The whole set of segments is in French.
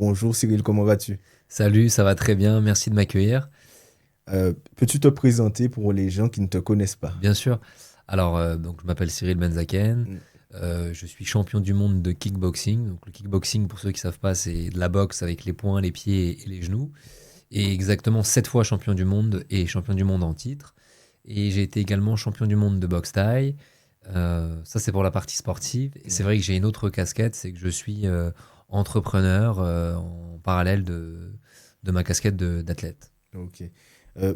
Bonjour Cyril, comment vas-tu? Salut, ça va très bien, merci de m'accueillir. Peux-tu te présenter pour les gens qui ne te connaissent pas? Bien sûr. Alors, donc, je m'appelle Cyril Benzaken, Mm. je suis champion du monde de kickboxing. Donc, le kickboxing, pour ceux qui ne savent pas, c'est de la boxe avec les poings, les pieds et les genoux. Et exactement 7 fois champion du monde et champion du monde en titre. Et j'ai été également champion du monde de boxe thaï. Ça, c'est pour la partie sportive. Et c'est Mhm. vrai que j'ai une autre casquette, c'est que je suis entrepreneur en parallèle de ma casquette d'athlète. Ok.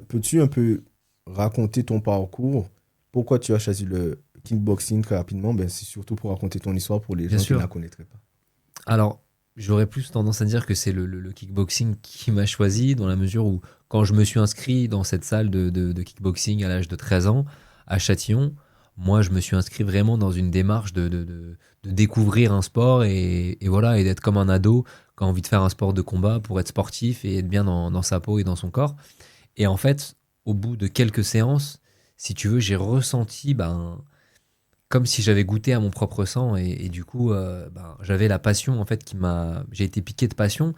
Peux-tu un peu raconter ton parcours? Pourquoi tu as choisi le kickboxing très rapidement? Ben, c'est surtout pour raconter ton histoire pour les Bien gens qui ne sûr. la connaîtraient pas. Alors, j'aurais plus tendance à dire que c'est le kickboxing qui m'a choisi, dans la mesure où, quand je me suis inscrit dans cette salle de kickboxing à l'âge de 13 ans, à Châtillon, moi, je me suis inscrit vraiment dans une démarche de découvrir un sport et voilà, et d'être comme un ado qui a envie de faire un sport de combat pour être sportif et être bien dans sa peau et dans son corps. Et en fait, au bout de quelques séances, si tu veux, j'ai ressenti comme si j'avais goûté à mon propre sang et du coup j'avais la passion en fait j'ai été piqué de passion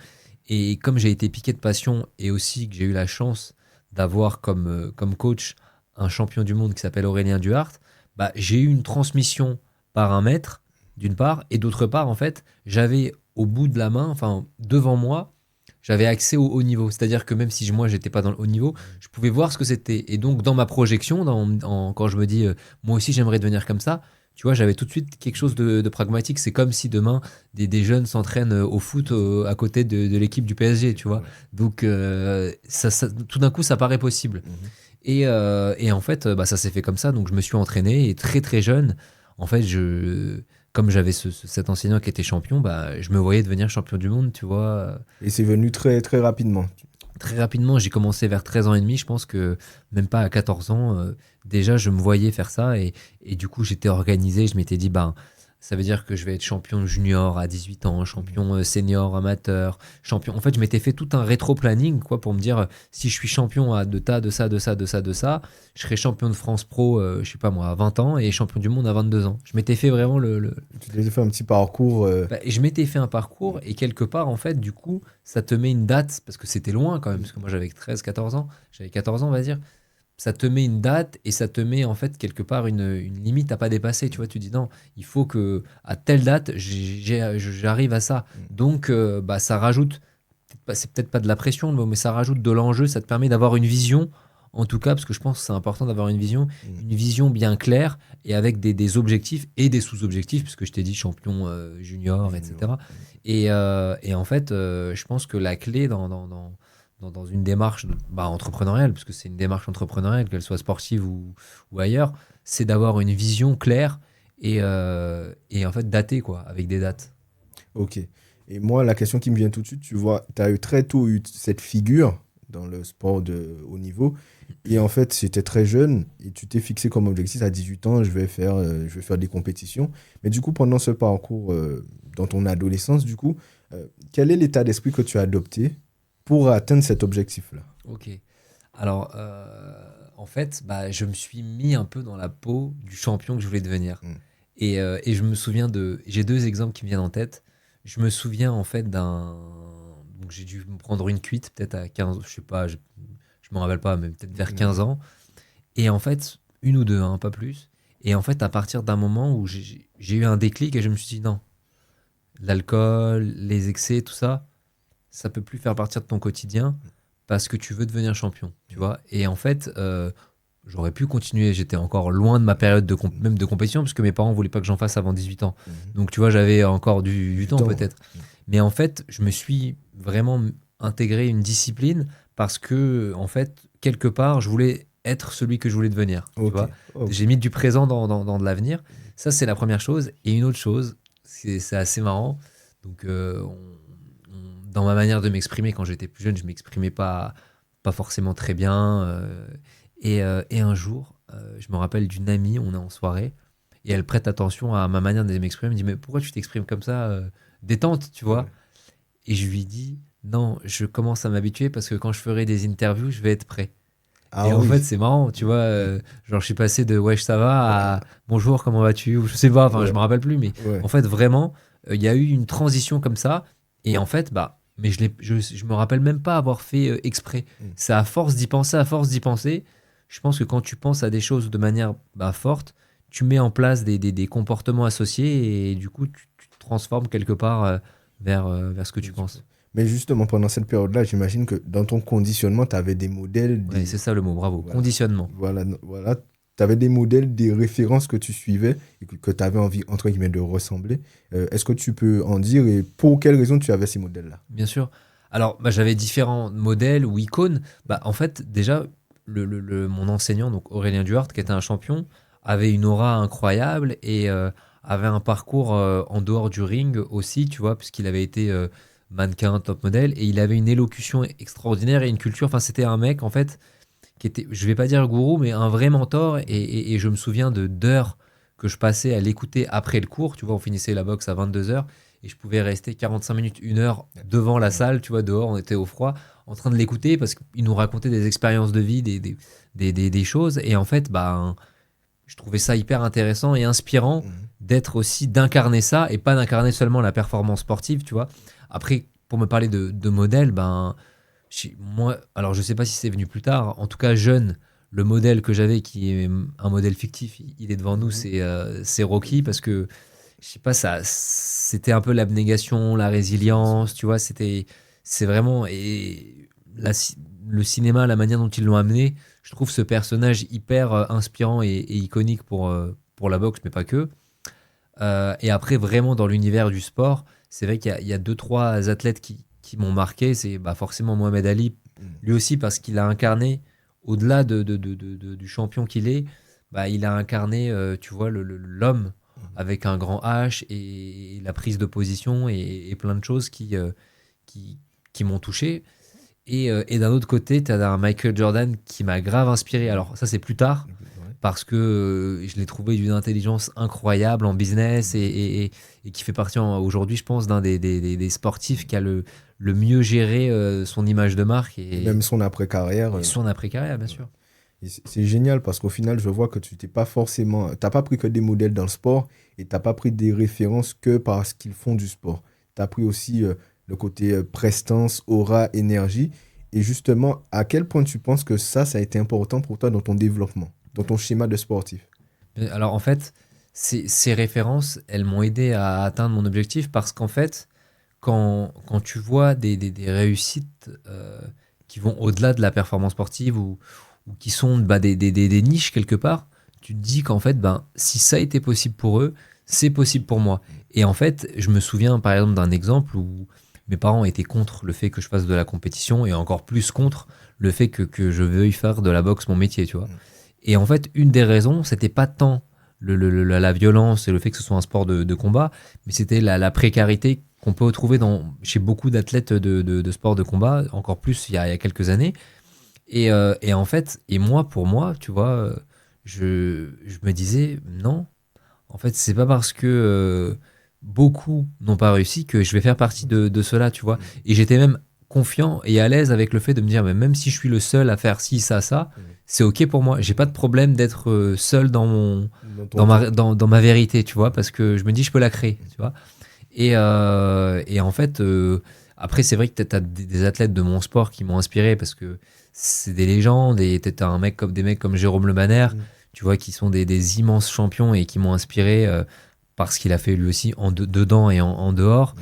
et comme j'ai été piqué de passion et aussi que j'ai eu la chance d'avoir comme coach un champion du monde qui s'appelle Aurélien Duhart, j'ai eu une transmission par un maître d'une part et d'autre part en fait j'avais au bout de la main, enfin devant moi, j'avais accès au haut niveau. C'est-à-dire que même si moi j'étais pas dans le haut niveau, je pouvais voir ce que c'était. Et donc dans ma projection, quand je me dis moi aussi j'aimerais devenir comme ça, tu vois, j'avais tout de suite quelque chose de pragmatique. C'est comme si demain des jeunes s'entraînent au foot à côté de l'équipe du PSG, tu vois. Ouais. Donc tout d'un coup ça paraît possible. Mhm. Et en fait, ça s'est fait comme ça. Donc je me suis entraîné et très très jeune, en fait, comme j'avais cet enseignant qui était champion, je me voyais devenir champion du monde, tu vois. Et c'est venu très, très rapidement. Très rapidement, j'ai commencé vers 13 ans et demi. Je pense que même pas à 14 ans, déjà, je me voyais faire ça. Et du coup, j'étais organisé. Je m'étais dit, ça veut dire que je vais être champion junior à 18 ans, Mhm. champion senior, amateur, champion. En fait, je m'étais fait tout un rétro-planning, quoi, pour me dire, si je suis champion de ça, de ça, de ça, de ça, je serai champion de France Pro, je sais pas moi, à 20 ans et champion du monde à 22 ans. Je m'étais fait vraiment Tu t'es fait un petit parcours. je m'étais fait un parcours et quelque part, en fait, du coup, ça te met une date, parce que c'était loin quand même, parce que moi j'avais 13 14 ans, j'avais 14 ans, on va dire. Ça te met une date et ça te met en fait quelque part une limite à pas dépasser. Tu vois, tu dis non, il faut que à telle date, j'arrive à ça. Donc, ça rajoute, c'est peut-être pas de la pression, le mot, mais ça rajoute de l'enjeu. Ça te permet d'avoir une vision, en tout cas, parce que je pense que c'est important d'avoir Mhm. une vision bien claire et avec des objectifs et des sous-objectifs, puisque je t'ai dit champion junior, Junior. etc. Et en fait, je pense que la clé dans une démarche entrepreneuriale, parce que c'est une démarche entrepreneuriale, qu'elle soit sportive ou ailleurs, c'est d'avoir une vision claire et en fait datée, quoi, avec des dates. Ok. Et moi, la question qui me vient tout de suite, tu vois, tu as eu très tôt eu cette figure dans le sport de haut niveau. Et en fait, c'était très jeune et tu t'es fixé comme objectif à 18 ans, je vais faire des compétitions. Mais du coup, pendant ce parcours, dans ton adolescence, du coup, quel est l'état d'esprit que tu as adopté pour atteindre cet objectif-là? Ok. Alors, en fait, je me suis mis un peu dans la peau du champion que je voulais devenir. Mm. Et je me souviens j'ai deux exemples qui me viennent en tête. Je me souviens en fait donc j'ai dû me prendre une cuite peut-être à 15, je sais pas, je me rappelle pas, mais peut-être vers Ouais. 15 ans. Et en fait, une ou deux, hein, pas plus. Et en fait, à partir d'un moment où j'ai eu un déclic et je me suis dit non, l'alcool, les excès, tout ça, ça peut plus faire partie de ton quotidien parce que tu veux devenir champion, tu vois. Et en fait, j'aurais pu continuer. J'étais encore loin de ma période Mm. même de compétition parce que mes parents voulaient pas que j'en fasse avant 18 ans. Mhm. Donc, tu vois, j'avais encore du Du temps temps. peut-être. Mais en fait, je me suis vraiment intégré une discipline parce que, en fait, quelque part, je voulais être celui que je voulais devenir, tu Ok. vois. Ok. J'ai mis du présent dans de l'avenir. Ça, c'est la première chose. Et une autre chose, c'est assez marrant. Donc, dans ma manière de m'exprimer, quand j'étais plus jeune, je m'exprimais pas forcément très bien. Et un jour, je me rappelle d'une amie, on est en soirée, et elle prête attention à ma manière de m'exprimer. Elle me dit, mais pourquoi tu t'exprimes comme ça, détente, tu vois? Ouais. Et je lui dis, non, je commence à m'habituer parce que quand je ferai des interviews, je vais être prêt. Ah Et en fait, oui. c'est marrant, tu vois, Mm. genre je suis passé de wesh ça va Ah, à bonjour, comment vas-tu? Ou je sais pas, enfin je ouais. me rappelle plus, mais Ouais. en fait, vraiment, il y a eu une transition comme ça. Et en fait, mais je me rappelle même pas avoir fait exprès. C'est à force d'y penser, je pense que quand tu penses à des choses de manière forte, tu mets en place des comportements associés et du coup, tu te transformes quelque part vers ce que tu penses. Mais justement, pendant cette période-là, j'imagine que dans ton conditionnement, tu avais des modèles, Ouais, c'est ça le mot, bravo. voilà, Conditionnement. voilà. Tu avais des modèles, des références que tu suivais et que tu avais envie, entre guillemets, de ressembler. Est-ce que tu peux en dire et pour quelles raisons tu avais ces modèles-là? Bien sûr. Alors, j'avais différents modèles ou icônes. En fait, déjà, mon enseignant, donc Aurélien Duhart, qui était un champion, avait une aura incroyable et avait un parcours en dehors du ring aussi, tu vois, puisqu'il avait été mannequin, top modèle, et il avait une élocution extraordinaire et une culture. Enfin, c'était un mec, en fait, qui était, je vais pas dire gourou, mais un vrai mentor. Et je me souviens d'heures que je passais à l'écouter après le cours. Tu vois, on finissait la boxe à 22h et je pouvais rester 45 minutes, 1 heure devant la salle, tu vois, dehors, on était au froid, en train de l'écouter parce qu'il nous racontait des expériences de vie, des choses. Et en fait, je trouvais ça hyper intéressant et inspirant d'être aussi, d'incarner ça et pas d'incarner seulement la performance sportive, tu vois. Après, pour me parler de modèle, moi, alors je sais pas si c'est venu plus tard, en tout cas jeune, le modèle que j'avais qui est un modèle fictif, il est devant nous, c'est Rocky parce que je sais pas, ça, c'était un peu l'abnégation, la résilience, tu vois, c'est vraiment, et le cinéma, la manière dont ils l'ont amené, je trouve ce personnage hyper inspirant et iconique pour la boxe, mais pas que. Et après, vraiment dans l'univers du sport, c'est vrai qu'il y a deux, trois athlètes qui m'ont marqué. C'est forcément Mohamed Ali, lui aussi parce qu'il a incarné, au-delà du champion qu'il est, il a incarné, tu vois, l'homme avec un grand H et la prise de position et plein de choses qui m'ont touché. Et d'un autre côté, tu as un Michael Jordan qui m'a grave inspiré. Alors ça, c'est plus tard, parce que je l'ai trouvé d'une intelligence incroyable en business et qui fait partie aujourd'hui, je pense, d'un des sportifs qui a le mieux géré son image de marque Et même son après-carrière. et son après-carrière, bien sûr. Et c'est génial parce qu'au final, je vois que tu t'es pas forcément. T'as pas pris que des modèles dans le sport et t'as pas pris des références que parce qu'ils font du sport. Tu as pris aussi le côté prestance, aura, énergie. Et justement, à quel point tu penses que ça a été important pour toi dans ton développement, dans ton schéma de sportif? Alors en fait, ces références, elles m'ont aidé à atteindre mon objectif parce qu'en fait, quand tu vois des réussites qui vont au-delà de la performance sportive ou qui sont des niches quelque part, tu te dis qu'en fait, si ça a été possible pour eux, c'est possible pour moi. Et en fait, je me souviens par exemple d'un exemple où mes parents étaient contre le fait que je fasse de la compétition et encore plus contre le fait que je veuille faire de la boxe mon métier, tu vois. Et en fait, une des raisons, c'était pas tant la violence et le fait que ce soit un sport de combat, mais c'était la précarité qu'on peut retrouver chez beaucoup d'athlètes de sport de combat, encore plus il y a quelques années. Et en fait, pour moi, tu vois, je me disais, non, en fait, c'est pas parce que beaucoup n'ont pas réussi que je vais faire partie de cela, tu vois. Et j'étais même confiant et à l'aise avec le fait de me dire, mais même si je suis le seul à faire ci, ça, c'est ok pour moi. J'ai pas de problème d'être seul dans ma vérité, tu vois, parce que je me dis, je peux la créer, tu vois. Et en fait, après, c'est vrai que tu as des athlètes de mon sport qui m'ont inspiré parce que c'est des légendes et tu as des mecs comme Jérôme Le Banner, tu vois, qui sont des immenses champions et qui m'ont inspiré parce qu'il a fait lui aussi dedans et en dehors.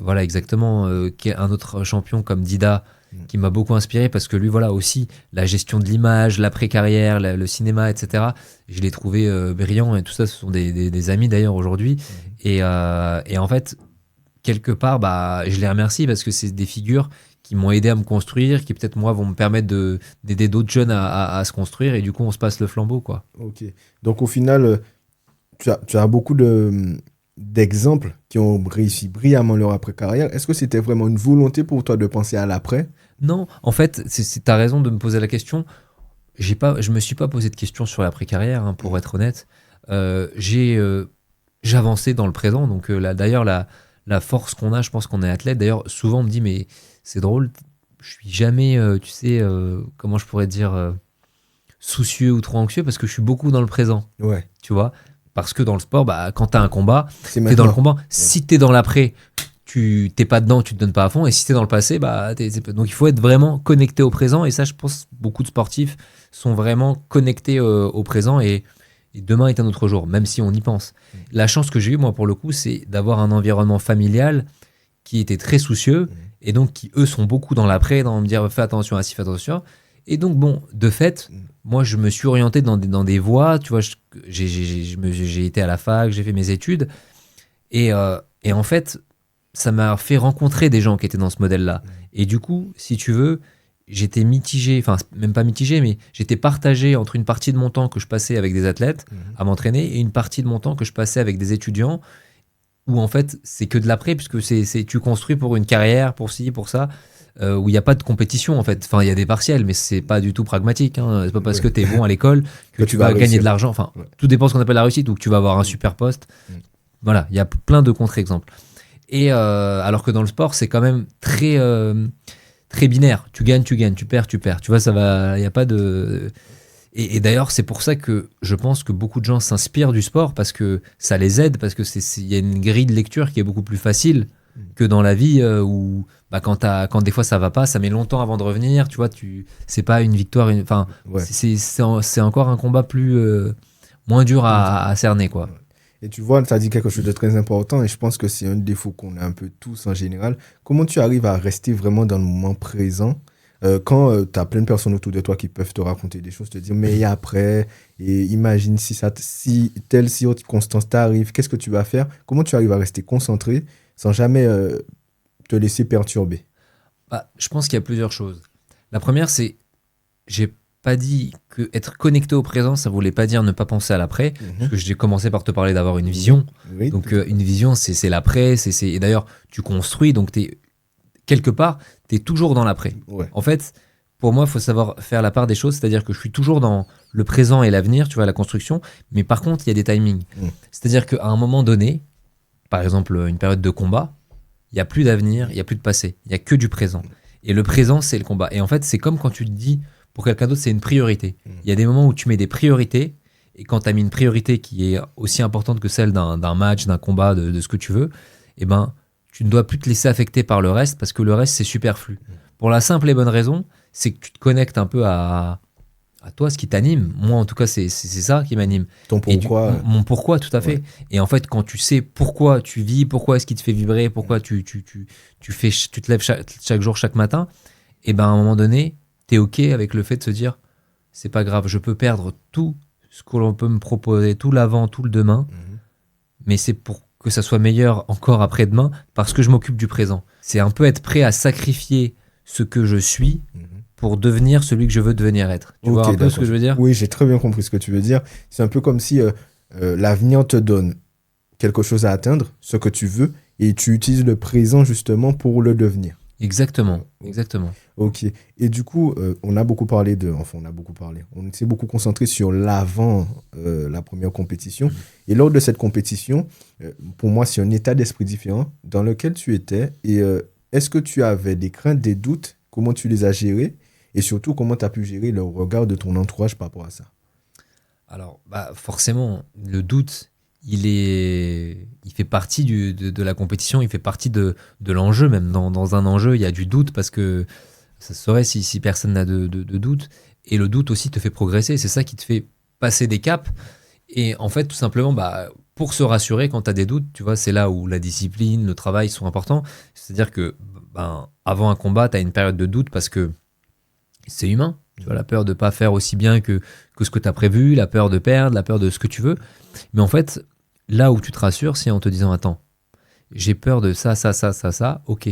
Voilà, exactement. Un autre champion comme Dida qui m'a beaucoup inspiré parce que lui, voilà, aussi, la gestion de l'image, l'après-carrière, le cinéma, etc. Je l'ai trouvé brillant et tout ça, ce sont des amis d'ailleurs aujourd'hui. Et en fait, quelque part, je les remercie parce que c'est des figures qui m'ont aidé à me construire, qui peut-être moi vont me permettre d'aider d'autres jeunes à se construire et du coup on se passe le flambeau, quoi. Ok. Donc au final, tu as beaucoup d'exemples qui ont réussi brillamment leur après-carrière. Est-ce que c'était vraiment une volonté pour toi de penser à l'après? Non, en fait, tu as raison de me poser la question. Je me suis pas posé de questions sur l'après-carrière, hein, pour être honnête. J'avançais dans le présent, donc d'ailleurs la force qu'on a, je pense qu'on est athlète. D'ailleurs, souvent on me dit, mais c'est drôle, je suis jamais, tu sais, comment je pourrais dire, soucieux ou trop anxieux parce que je suis beaucoup dans le présent. Ouais. Tu vois, parce que dans le sport, quand tu as un combat, C'est tu es dans le maintenant. combat. Si tu es dans l'après, tu t'es pas dedans, tu te donnes pas à fond. Et si t'es dans le passé, bah, donc il faut être vraiment connecté au présent. Et ça, je pense, beaucoup de sportifs sont vraiment connectés au présent. Et demain est un autre jour, même si on y pense. La chance que j'ai eue, moi, pour le coup, c'est d'avoir un environnement familial qui était très soucieux. Et donc, qui, eux, sont beaucoup dans l'après, dans me dire, fais attention à ci, fais attention. Et donc, bon, de fait, moi, je me suis orienté dans des voies. Tu vois, j'ai été à la fac, j'ai fait mes études. Et en fait, ça m'a fait rencontrer des gens qui étaient dans ce modèle-là. Et du coup, si tu veux, j'étais mitigé, enfin, même pas mitigé, mais j'étais partagé entre une partie de mon temps que je passais avec des athlètes à m'entraîner et une partie de mon temps que je passais avec des étudiants où, en fait, c'est que de l'après, puisque tu construis pour une carrière, pour ci, pour ça. Où il n'y a pas de compétition en fait. Enfin, il y a des partiels, mais c'est pas du tout pragmatique. Hein. C'est pas parce que tu es bon à l'école que tu vas gagner de l'argent. Enfin, tout dépend de ce qu'on appelle la réussite ou que tu vas avoir un super poste. Voilà, il y a plein de contre-exemples. Et alors que dans le sport, c'est quand même très, très binaire. Tu gagnes, tu perds, tu perds. Tu vois, ça va. Il n'y a pas de. Et d'ailleurs, c'est pour ça que je pense que beaucoup de gens s'inspirent du sport parce que ça les aide, parce que il y a une grille de lecture qui est beaucoup plus facile que dans la vie où bah, quand des fois ça va pas, ça met longtemps avant de revenir. Tu vois, c'est pas une victoire. Enfin, c'est encore un combat moins dur à cerner, quoi. Et tu vois, tu as dit quelque chose de très important et je pense que c'est un défaut qu'on a un peu tous en général. Comment tu arrives à rester vraiment dans le moment présent quand tu as plein de personnes autour de toi qui peuvent te raconter des choses, te dire mais après, et imagine si telle circonstance t'arrive, qu'est-ce que tu vas faire? Comment tu arrives à rester concentré sans jamais te laisser perturber? Bah, je pense qu'il y a plusieurs choses. La première, c'est j'ai pas dit que être connecté au présent, ça voulait pas dire ne pas penser à l'après, parce que j'ai commencé par te parler d'avoir une vision. Oui, donc une vision, c'est l'après, et d'ailleurs tu construis, donc quelque part, tu es toujours dans l'après. Ouais. En fait, pour moi, il faut savoir faire la part des choses, c'est-à-dire que je suis toujours dans le présent et l'avenir, tu vois, la construction, mais par contre, il y a des timings. C'est-à-dire qu'à un moment donné, par exemple une période de combat, il n'y a plus d'avenir, il n'y a plus de passé, il n'y a que du présent. Et le présent, c'est le combat. Et en fait, c'est comme quand tu te dis, pour quelqu'un d'autre, c'est une priorité. Il y a des moments où tu mets des priorités, et quand tu as mis une priorité qui est aussi importante que celle d'un match, d'un combat, de ce que tu veux, eh ben, tu ne dois plus te laisser affecter par le reste, parce que le reste, c'est superflu. Pour la simple et bonne raison, c'est que tu te connectes un peu à toi, ce qui t'anime. Moi, en tout cas, c'est ça qui m'anime. Ton pourquoi. Mon pourquoi, tout à fait. Et en fait, quand tu sais pourquoi tu vis, pourquoi est-ce qui te fait vibrer, pourquoi tu te lèves chaque jour, chaque matin, et ben à un moment donné, tu es OK avec le fait de se dire, c'est pas grave, je peux perdre tout ce que l'on peut me proposer, tout l'avant, tout le demain, mais c'est pour que ça soit meilleur encore après-demain, parce que je m'occupe du présent. C'est un peu être prêt à sacrifier ce que je suis pour devenir celui que je veux devenir être. Tu vois un peu ce que je veux dire? Oui, j'ai très bien compris ce que tu veux dire. C'est un peu comme si l'avenir te donne quelque chose à atteindre, ce que tu veux, et tu utilises le présent justement pour le devenir. Exactement. Ok. Et du coup, on s'est beaucoup concentré sur l'avant, la première compétition. Et lors de cette compétition, pour moi, c'est un état d'esprit différent dans lequel tu étais. Et est-ce que tu avais des craintes, des doutes? Comment tu les as gérés? Et surtout, comment tu as pu gérer le regard de ton entourage par rapport à ça? Alors, bah, forcément, le doute, il fait partie de la compétition, il fait partie de l'enjeu. Même dans un enjeu, il y a du doute parce que ça se saurait si personne n'a de doute. Et le doute aussi te fait progresser. C'est ça qui te fait passer des caps. Et en fait, tout simplement, bah, pour se rassurer quand tu as des doutes, tu vois, c'est là où la discipline, le travail sont importants. C'est-à-dire que avant un combat, tu as une période de doute parce que c'est humain. Tu vois, la peur de ne pas faire aussi bien que ce que tu as prévu, la peur de perdre, la peur de ce que tu veux. Mais en fait, là où tu te rassures, c'est en te disant, attends, j'ai peur de ça, ok.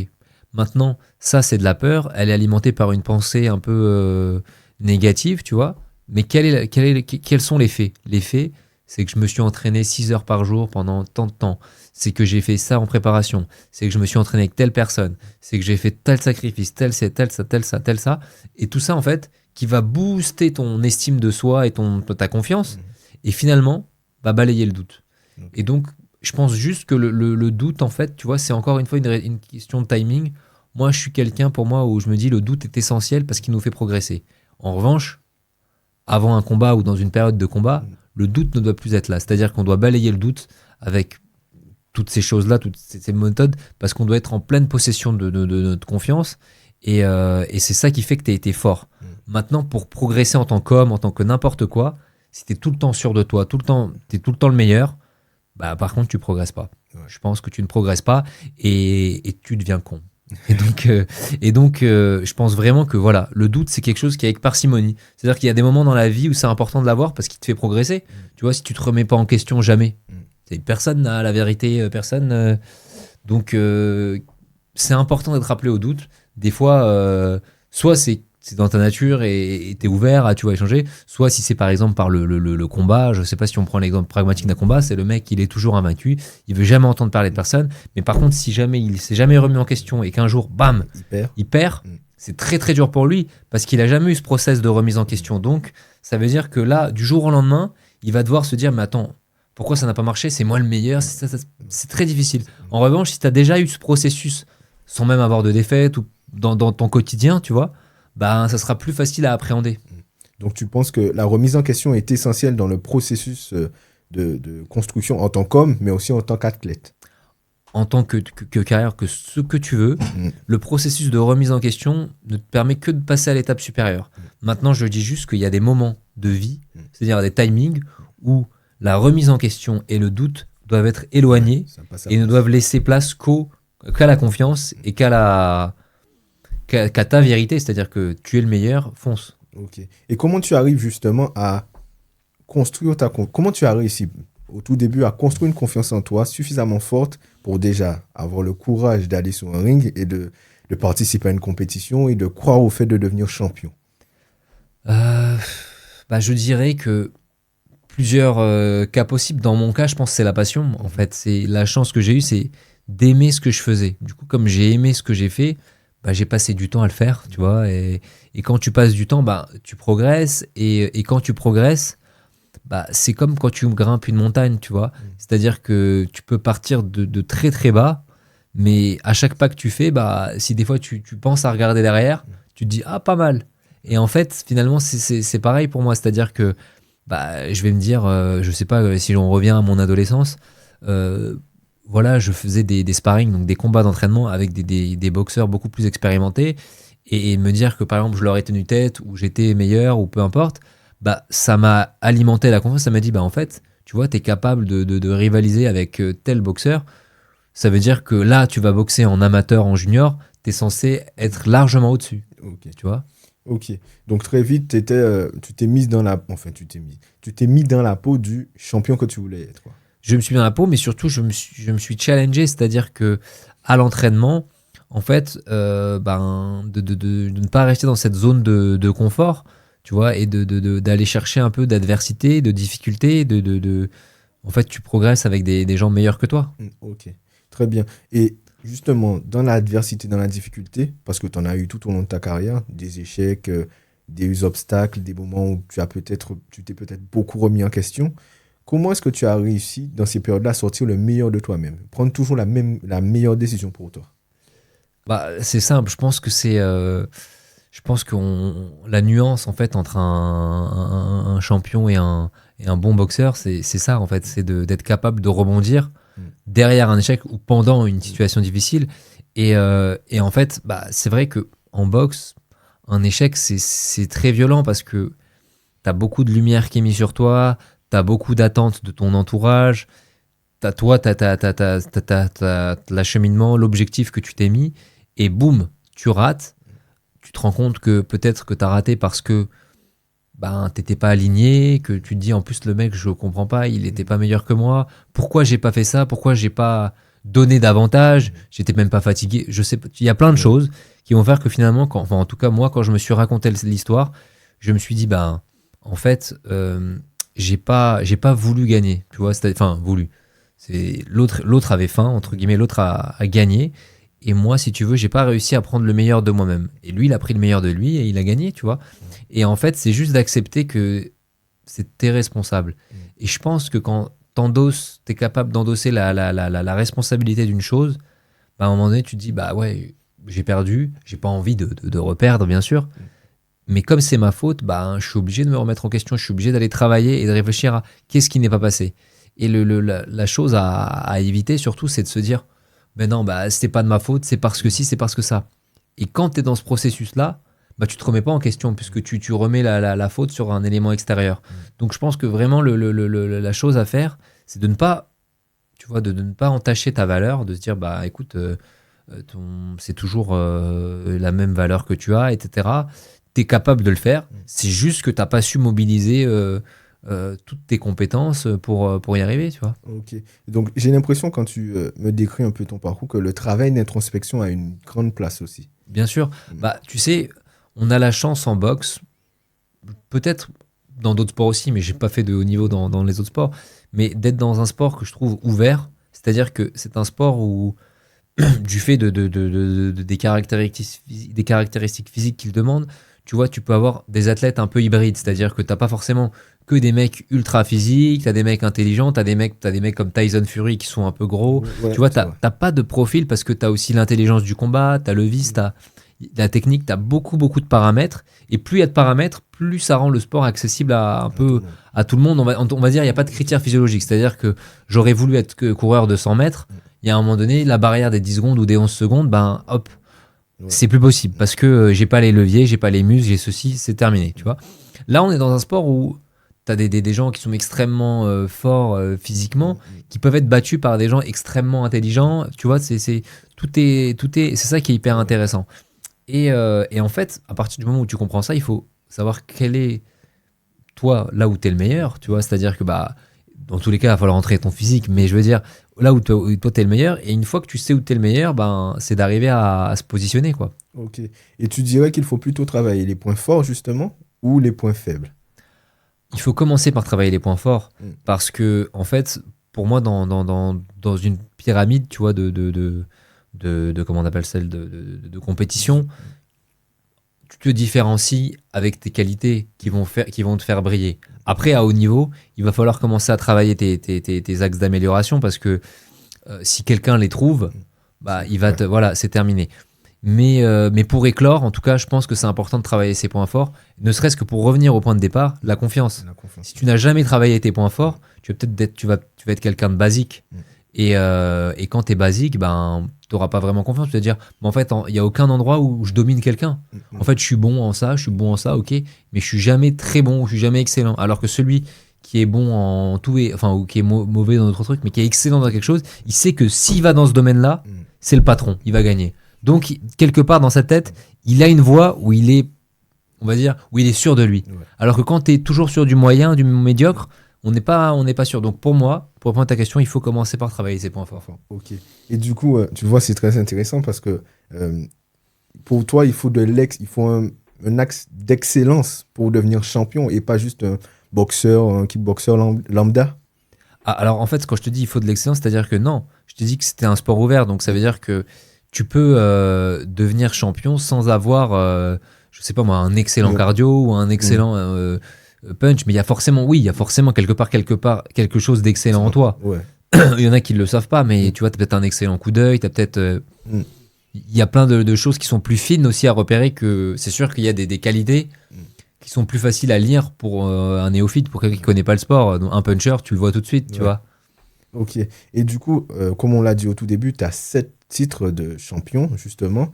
Maintenant, ça, c'est de la peur, elle est alimentée par une pensée un peu négative, tu vois. Mais quels sont les faits? Les faits, c'est que je me suis entraîné 6 heures par jour pendant tant de temps. C'est que j'ai fait ça en préparation. C'est que je me suis entraîné avec telle personne. C'est que j'ai fait tel sacrifice, tel ça. Et tout ça, en fait, qui va booster ton estime de soi et ta confiance. Et finalement, va balayer le doute. Et donc, je pense juste que le doute, en fait, tu vois, c'est encore une fois une question de timing. Moi, je suis quelqu'un, pour moi, où je me dis le doute est essentiel parce qu'il nous fait progresser. En revanche, avant un combat ou dans une période de combat, le doute ne doit plus être là. C'est-à-dire qu'on doit balayer le doute avec toutes ces choses-là, toutes ces méthodes, parce qu'on doit être en pleine possession de notre confiance. Et c'est ça qui fait que tu as été fort. Maintenant, pour progresser en tant qu'homme, en tant que n'importe quoi, si tu es tout le temps sûr de toi, tu es tout le temps le meilleur, bah, par contre, tu progresses pas. Ouais. Je pense que tu ne progresses pas et tu deviens con. Et donc, je pense vraiment que voilà, le doute, c'est quelque chose qui est avec parcimonie. C'est-à-dire qu'il y a des moments dans la vie où c'est important de l'avoir parce qu'il te fait progresser. Tu vois, si tu te remets pas en question jamais, personne n'a la vérité, personne. Donc, c'est important d'être rappelé au doute. Des fois, soit c'est dans ta nature et t'es ouvert à, tu vois, échanger. Soit si c'est par exemple par le combat, je sais pas si on prend l'exemple pragmatique d'un combat, c'est le mec, il est toujours invaincu, il veut jamais entendre parler de personne. Mais par contre, si jamais il s'est jamais remis en question et qu'un jour, bam, il perd, c'est très très dur pour lui parce qu'il a jamais eu ce process de remise en question. Donc, ça veut dire que là, du jour au lendemain, il va devoir se dire, mais attends, pourquoi ça n'a pas marché? C'est moi le meilleur. C'est très difficile. En revanche, si tu as déjà eu ce processus sans même avoir de défaite ou dans ton quotidien, tu vois, bah, ça sera plus facile à appréhender. Donc tu penses que la remise en question est essentielle dans le processus de construction en tant qu'homme, mais aussi en tant qu'athlète. En tant que carrière, que ce que tu veux, le processus de remise en question ne te permet que de passer à l'étape supérieure. Maintenant, je dis juste qu'il y a des moments de vie, c'est-à-dire des timings, où la remise en question et le doute doivent être éloignés et ne doivent laisser place qu'à la confiance et qu'à ta vérité, c'est-à-dire que tu es le meilleur, fonce. Ok. Et comment tu arrives justement à construire comment tu as réussi au tout début à construire une confiance en toi suffisamment forte pour déjà avoir le courage d'aller sur un ring et de participer à une compétition et de croire au fait de devenir champion? Je dirais que plusieurs cas possibles. Dans mon cas, je pense que c'est la passion. En fait, c'est la chance que j'ai eue, c'est d'aimer ce que je faisais. Du coup, comme j'ai aimé ce que j'ai fait, j'ai passé du temps à le faire, tu vois. Et quand tu passes du temps, tu progresses. Et quand tu progresses, c'est comme quand tu grimpes une montagne, tu vois. C'est-à-dire que tu peux partir de très très bas, mais à chaque pas que tu fais, si des fois tu penses à regarder derrière, tu te dis, ah, pas mal. Et en fait, finalement, c'est pareil pour moi. C'est-à-dire que je vais me dire, je sais pas, si on revient à mon adolescence, voilà, je faisais des sparring, donc des combats d'entraînement avec des boxeurs beaucoup plus expérimentés, et me dire que par exemple je leur ai tenu tête ou j'étais meilleur ou peu importe, ça m'a alimenté la confiance. Ça m'a dit, en fait, tu vois, tu es capable de rivaliser avec tel boxeur. Ça veut dire que là, tu vas boxer en amateur, en junior, tu es censé être largement au-dessus. Ok. Tu vois? Ok. Donc très vite, tu t'es mis dans la... Enfin, tu t'es mis dans la peau du champion que tu voulais être, quoi. Je me suis mis dans la peau, mais surtout, je me suis challengé, c'est-à-dire que à l'entraînement, en fait, de ne pas rester dans cette zone de confort, tu vois, et d'aller chercher un peu d'adversité, de difficulté, en fait, tu progresses avec des gens meilleurs que toi. Ok, très bien. Et justement, dans l'adversité, dans la difficulté, parce que tu en as eu tout au long de ta carrière, des échecs, des obstacles, des moments où tu t'es peut-être beaucoup remis en question. Comment est-ce que tu as réussi, dans ces périodes-là, à sortir le meilleur de toi-même? Prendre toujours la meilleure décision pour toi? C'est simple, je pense que la nuance, en fait, entre un champion et un bon boxeur, c'est ça, en fait, c'est d'être capable de rebondir derrière un échec ou pendant une situation difficile. Et en fait, c'est vrai qu'en boxe, un échec, c'est très violent parce que tu as beaucoup de lumière qui est mise sur toi, tu as beaucoup d'attentes de ton entourage, t'as l'acheminement, l'objectif que tu t'es mis, et boum, tu rates. Tu te rends compte que peut-être que tu as raté parce que t'étais pas aligné, que tu te dis en plus le mec, je comprends pas, il était pas meilleur que moi, pourquoi j'ai pas fait ça, pourquoi j'ai pas donné davantage, j'étais même pas fatigué, je sais pas, il y a plein de choses qui vont faire que finalement, en tout cas moi, quand je me suis raconté l'histoire, je me suis dit en fait, j'ai pas voulu gagner, tu vois, voulu. L'autre avait faim, entre guillemets, l'autre a gagné. Et moi, si tu veux, j'ai pas réussi à prendre le meilleur de moi-même. Et lui, il a pris le meilleur de lui et il a gagné, tu vois. Et en fait, c'est juste d'accepter que t'es responsable. Et je pense que quand t'es capable d'endosser la responsabilité d'une chose, à un moment donné, tu te dis, ouais, j'ai perdu, j'ai pas envie de reperdre, bien sûr. Mais comme c'est ma faute, je suis obligé de me remettre en question, je suis obligé d'aller travailler et de réfléchir à qu'est-ce qui n'est pas passé. Et la chose à éviter surtout, c'est de se dire, ben non, bah c'était pas de ma faute, c'est parce que si, c'est parce que ça. Et quand tu es dans ce processus-là, bah tu te remets pas en question puisque tu remets la faute sur un élément extérieur. Donc je pense que vraiment la chose à faire, c'est de ne pas, tu vois, de ne pas entacher ta valeur, de se dire, bah écoute, c'est toujours la même valeur que tu as, etc. Tu es capable de le faire, c'est juste que tu n'as pas su mobiliser toutes tes compétences pour y arriver, tu vois. Ok. Donc, j'ai l'impression, quand tu me décris un peu ton parcours, que le travail d'introspection a une grande place aussi. Bien sûr, bah tu sais, on a la chance en boxe, peut-être dans d'autres sports aussi, mais j'ai pas fait de haut niveau dans les autres sports, mais d'être dans un sport que je trouve ouvert, c'est-à-dire que c'est un sport où du fait des caractéristiques physiques qu'il demande, tu vois, tu peux avoir des athlètes un peu hybrides, c'est-à-dire que t'as pas forcément que des mecs ultra physiques, t'as des mecs intelligents, t'as des mecs comme Tyson Fury qui sont un peu gros, Ouais, tu vois, c'est vrai. t'as pas de profil parce que t'as aussi l'intelligence du combat, t'as le vice, t'as la technique, t'as beaucoup de paramètres, et plus il y a de paramètres, plus ça rend le sport accessible à un À tout peu le monde. à tout le monde. On va dire, il n'y a pas de critères physiologiques, c'est-à-dire que j'aurais voulu être que coureur de 100 mètres, il y a un moment donné, la barrière des 10 secondes ou des 11 secondes, ben hop, Ouais. c'est plus possible parce que j'ai pas les leviers, j'ai pas les muscles, j'ai ceci, c'est terminé, tu vois. Là, on est dans un sport où tu as des gens qui sont extrêmement forts physiquement, qui peuvent être battus par des gens extrêmement intelligents, tu vois, c'est ça qui est hyper intéressant. Et en fait, à partir du moment où tu comprends ça, il faut savoir quel est toi là où tu es le meilleur, tu vois, c'est-à-dire que bah dans tous les cas, il va falloir entrer ton physique, mais je veux dire là où toi tu es le meilleur, et une fois que tu sais où tu es le meilleur, ben c'est d'arriver à se positionner, quoi. Ok. Et tu dirais qu'il faut plutôt travailler les points forts, justement, ou les points faibles? Il faut commencer par travailler les points forts Mm. parce que en fait, pour moi dans une pyramide, tu vois, comment on appelle celle de compétition, tu te différencies avec tes qualités qui vont te faire briller. Après, à haut niveau, il va falloir commencer à travailler tes axes d'amélioration parce que si quelqu'un les trouve, bah, il va Ouais. voilà, c'est terminé. Mais pour éclore, en tout cas, je pense que c'est important de travailler ses points forts, ne serait-ce que pour revenir au point de départ, la confiance. La confiance. Si tu n'as jamais travaillé tes points forts, tu vas être quelqu'un de basique. Mm. Et quand tu es basique, ben, tu n'auras pas vraiment confiance. Tu vas te dire, mais en fait, il n'y a aucun endroit où je domine quelqu'un. Mm. En fait, je suis bon en ça, ok, mais je suis jamais très bon, je suis jamais excellent. Alors que celui qui est bon en tout, enfin, ou qui est mauvais dans d'autres trucs, mais qui est excellent dans quelque chose, il sait que s'il va dans ce domaine-là, Mm. c'est le patron, il va gagner. Donc, quelque part dans sa tête, il a une voie où il est, on va dire, où il est sûr de lui. Ouais. Alors que quand tu es toujours sur du moyen, du médiocre, on n'est pas sûr. Donc, pour moi, pour répondre à ta question, il faut commencer par travailler ses points forts. Enfin, ok. Et du coup, tu vois, c'est très intéressant parce que pour toi, il faut il faut un axe d'excellence pour devenir champion et pas juste un boxeur, un kickboxer lambda. Ah, alors, en fait, quand je te dis il faut de l'excellence, c'est-à-dire que non, je te dis que c'était un sport ouvert. Donc, ça veut dire que tu peux devenir champion sans avoir, je sais pas moi, un excellent Ouais. cardio ou un excellent punch. Mais il y a forcément quelque part quelque chose d'excellent en toi. Ouais. Il y en a qui ne le savent pas, mais tu vois, tu as peut-être un excellent coup d'œil, tu as peut-être. Mm. Il y a plein de choses qui sont plus fines aussi à repérer que c'est sûr qu'il y a des qualités qui sont plus faciles à lire pour un néophyte, pour quelqu'un qui ne connaît pas le sport. Donc, un puncher, tu le vois tout de suite, tu Ouais. vois. Ok. Et du coup, comme on l'a dit au tout début, tu as 7 titres de champion, justement.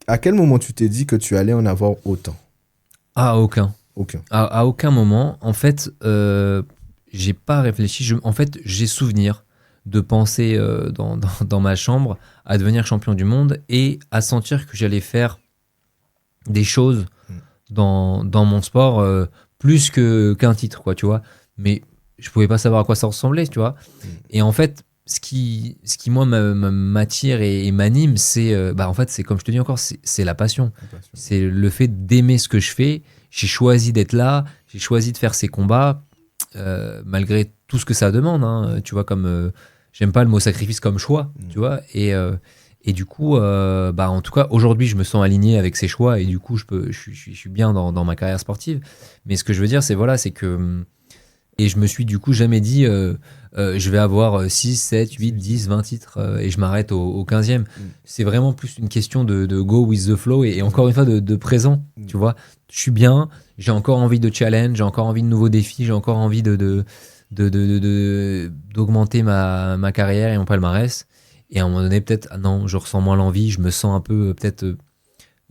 À quel moment tu t'es dit que tu allais en avoir autant? Ah, aucun. Aucun. À aucun moment, en fait, j'ai pas réfléchi. En fait, j'ai souvenir de penser dans ma chambre à devenir champion du monde et à sentir que j'allais faire des choses dans mon sport plus qu'un titre, quoi, tu vois. Mais je pouvais pas savoir à quoi ça ressemblait, tu vois. Et en fait, ce qui moi, m'attire et m'anime, c'est, bah, en fait, c'est comme je te dis encore, c'est la passion. C'est le fait d'aimer ce que je fais. J'ai choisi d'être là, j'ai choisi de faire ces combats, malgré tout ce que ça demande, hein, tu vois, comme j'aime pas le mot sacrifice comme choix, tu vois, et du coup, bah, en tout cas, aujourd'hui, je me sens aligné avec ces choix, et du coup, je suis bien dans ma carrière sportive. Mais ce que je veux dire, c'est voilà, c'est que Et je me suis du coup jamais dit, je vais avoir 6, 7, 8, 10, 20 titres et je m'arrête au 15e. C'est vraiment plus une question de go with the flow et encore une fois de présent. Tu vois, je suis bien, j'ai encore envie de challenge, j'ai encore envie de nouveaux défis, j'ai encore envie d'augmenter ma carrière et mon palmarès. Et à un moment donné, peut-être, ah non, je ressens moins l'envie, je me sens un peu peut-être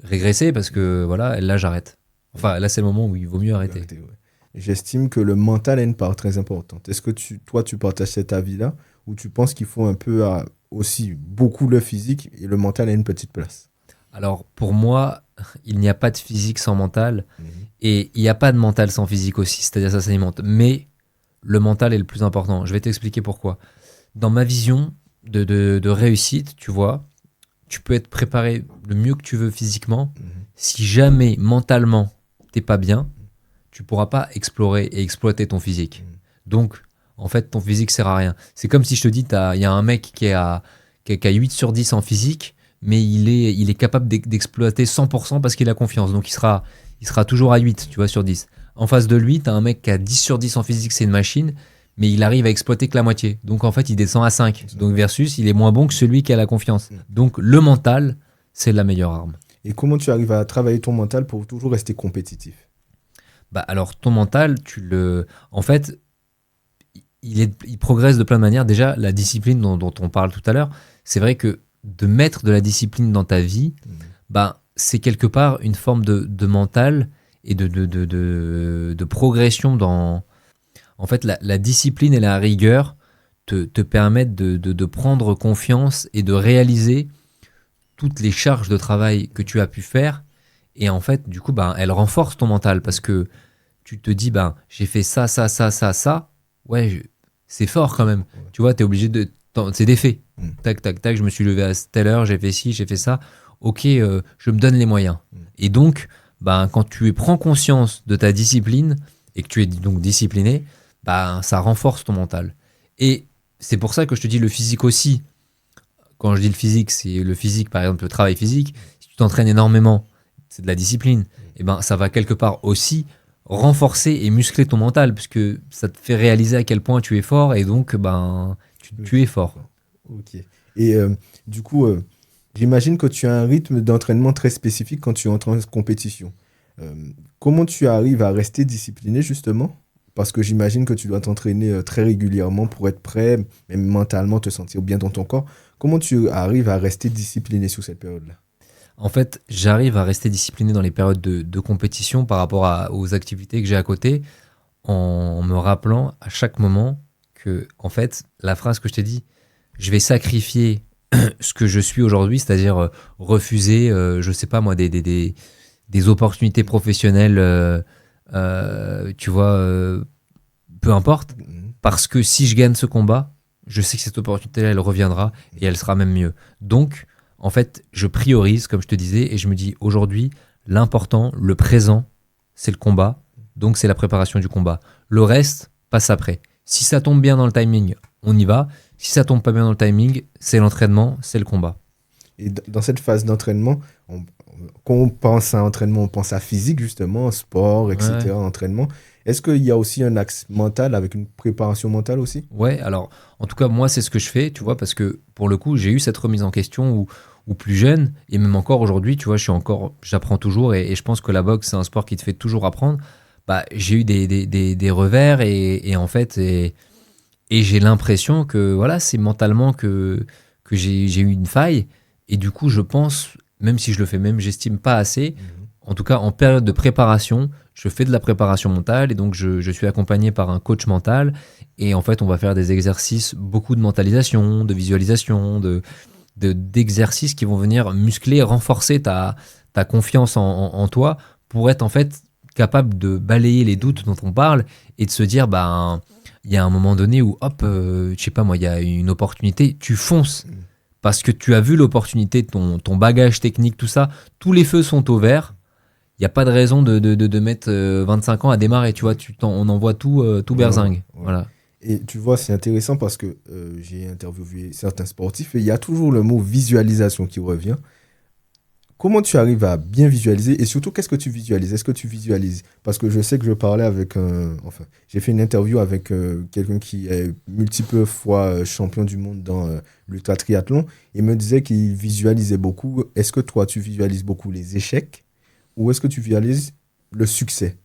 régresser parce que voilà, là j'arrête. Enfin, là c'est le moment où il vaut mieux arrêter. Ouais. J'estime que le mental a une part très importante. Est-ce que toi, tu partages cet avis-là ou tu penses qu'il faut un peu aussi beaucoup le physique et le mental a une petite place? Alors pour moi, il n'y a pas de physique sans mental Mhm. et il n'y a pas de mental sans physique aussi, c'est-à-dire ça s'alimente. Mais le mental est le plus important. Je vais t'expliquer pourquoi. Dans ma vision de réussite, tu vois, tu peux être préparé le mieux que tu veux physiquement. Mhm. Si jamais mentalement t'es pas bien, tu pourras pas explorer et exploiter ton physique. Donc, en fait, ton physique sert à rien. C'est comme si je te dis, il y a un mec qui a 8 sur 10 en physique, mais il est capable d'exploiter 100% parce qu'il a confiance. Donc, il sera toujours à 8, tu vois, sur 10. En face de lui, tu as un mec qui a 10 sur 10 en physique, c'est une machine, mais il arrive à exploiter que la moitié. Donc, en fait, il descend à 5. Donc, versus, il est moins bon que celui qui a la confiance. Donc, le mental, c'est la meilleure arme. Et comment tu arrives à travailler ton mental pour toujours rester compétitif? Bah, alors, ton mental, en fait, il progresse de plein de manières. Déjà, la discipline dont on parle tout à l'heure, c'est vrai que de mettre de la discipline dans ta vie, bah, c'est quelque part une forme de mental et de progression dans... En fait, la discipline et la rigueur te permettent de prendre confiance et de réaliser toutes les charges de travail que tu as pu faire. Et en fait, du coup, bah, elles renforcent ton mental parce que tu te dis, bah, j'ai fait ça, ça, ça, ça, ça. Ouais, c'est fort quand même. Tu vois, tu es obligé de... C'est des faits. Tac, tac, tac, je me suis levé à telle heure, j'ai fait ci, j'ai fait ça. Ok, je me donne les moyens. Et donc, bah, quand tu prends conscience de ta discipline et que tu es donc discipliné, bah, ça renforce ton mental. Et c'est pour ça que je te dis le physique aussi. Quand je dis le physique, c'est le physique, par exemple, le travail physique. Si tu t'entraînes énormément, c'est de la discipline. Et ben, ça va quelque part aussi renforcer et muscler ton mental, puisque ça te fait réaliser à quel point tu es fort, et donc ben, tu es fort. Ok. Et du coup, j'imagine que tu as un rythme d'entraînement très spécifique quand tu entres en compétition. Euh, Comment tu arrives à rester discipliné justement? Parce que j'imagine que tu dois t'entraîner très régulièrement pour être prêt, même mentalement te sentir bien dans ton corps. Comment tu arrives à rester discipliné sur cette période-là? En fait, j'arrive à rester discipliné dans les périodes de compétition par rapport aux activités que j'ai à côté, en me rappelant à chaque moment que, en fait, la phrase que je t'ai dit, je vais sacrifier ce que je suis aujourd'hui, c'est-à-dire refuser, je sais pas moi, des opportunités professionnelles, tu vois, peu importe, parce que si je gagne ce combat, je sais que cette opportunité-là, elle reviendra et elle sera même mieux. Donc, en fait, je priorise, comme je te disais, et je me dis aujourd'hui, l'important, le présent, c'est le combat, donc c'est la préparation du combat. Le reste passe après. Si ça tombe bien dans le timing, on y va. Si ça tombe pas bien dans le timing, c'est l'entraînement, c'est le combat. Et dans cette phase d'entraînement, quand on pense à entraînement, on pense à physique justement, sport, Ouais. etc., entraînement. Est-ce qu'il y a aussi un axe mental avec une préparation mentale aussi? Ouais, alors, en tout cas, moi, c'est ce que je fais, tu vois, parce que pour le coup, j'ai eu cette remise en question où plus jeune, et même encore aujourd'hui, tu vois, j'apprends toujours, et je pense que la boxe, c'est un sport qui te fait toujours apprendre. Bah, j'ai eu des revers, et en fait, et j'ai l'impression que, voilà, c'est mentalement que j'ai eu une faille, et du coup, je pense, même si je le fais même, j'estime pas assez, en tout cas, en période de préparation, je fais de la préparation mentale et donc je suis accompagné par un coach mental. Et en fait, on va faire des exercices, beaucoup de mentalisation, de visualisation, d'exercices qui vont venir muscler, renforcer ta confiance en toi pour être en fait capable de balayer les doutes dont on parle et de se dire, ben, il y a un moment donné où, hop, je sais pas moi, il y a une opportunité, tu fonces. Parce que tu as vu l'opportunité, ton bagage technique, tout ça, tous les feux sont au vert. Il n'y a pas de raison de mettre 25 ans à démarrer, tu vois, on envoie tout berzingue. Ouais. Voilà. Et tu vois, c'est intéressant parce que j'ai interviewé certains sportifs et il y a toujours le mot visualisation qui revient. comment tu arrives à bien visualiser et surtout, qu'est-ce que tu visualises? Est-ce que tu visualises? Parce que je sais que je parlais avec enfin, j'ai fait une interview avec quelqu'un qui est multiple fois champion du monde dans l'ultra triathlon. Il me disait qu'il visualisait beaucoup. Est-ce que toi, tu visualises beaucoup les échecs ou est-ce que tu visualises le succès?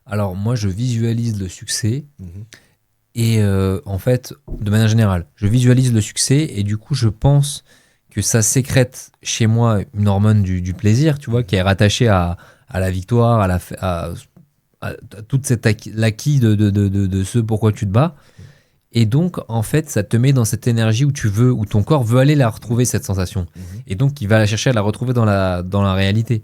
Alors, moi, je visualise le succès Mhm. et en fait, de manière générale, je visualise le succès et du coup, je pense que ça sécrète chez moi une hormone du plaisir, tu vois, qui est rattachée à la victoire, à toute cette l'acquis de ce pourquoi tu te bats. Et donc, en fait, ça te met dans cette énergie où tu veux, où ton corps veut aller la retrouver, cette sensation. Mhm. Et donc, il va la chercher à la retrouver dans la réalité.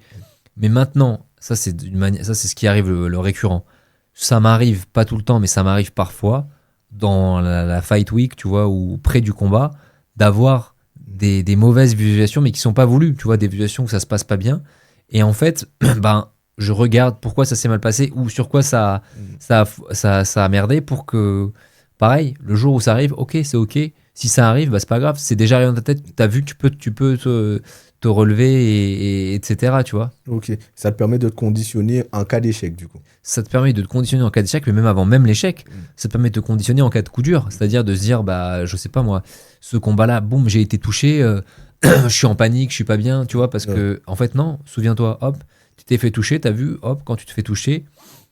Mais maintenant, ça, c'est ce qui arrive le récurrent. Ça m'arrive, pas tout le temps, mais ça m'arrive parfois, dans la fight week, tu vois, ou près du combat, d'avoir des mauvaises visualisations, mais qui sont pas voulues, tu vois, des visualisations où ça se passe pas bien. Et en fait, ben, je regarde pourquoi ça s'est mal passé ou sur quoi ça a merdé pour que, pareil, le jour où ça arrive, ok, c'est ok. Si ça arrive, bah, c'est pas grave, c'est déjà rien dans ta tête. T'as vu, tu peux te relever, etc., tu vois. Ok, ça te permet de te conditionner en cas d'échec, du coup. Ça te permet de te conditionner en cas d'échec, mais même avant même l'échec, Mm. ça te permet de te conditionner en cas de coup dur. C'est-à-dire de se dire, bah, je sais pas moi, ce combat-là, boum, j'ai été touché, je suis en panique, je suis pas bien, tu vois, parce Ouais. que, en fait, non, souviens-toi, hop, tu t'es fait toucher, t'as vu, hop, quand tu te fais toucher,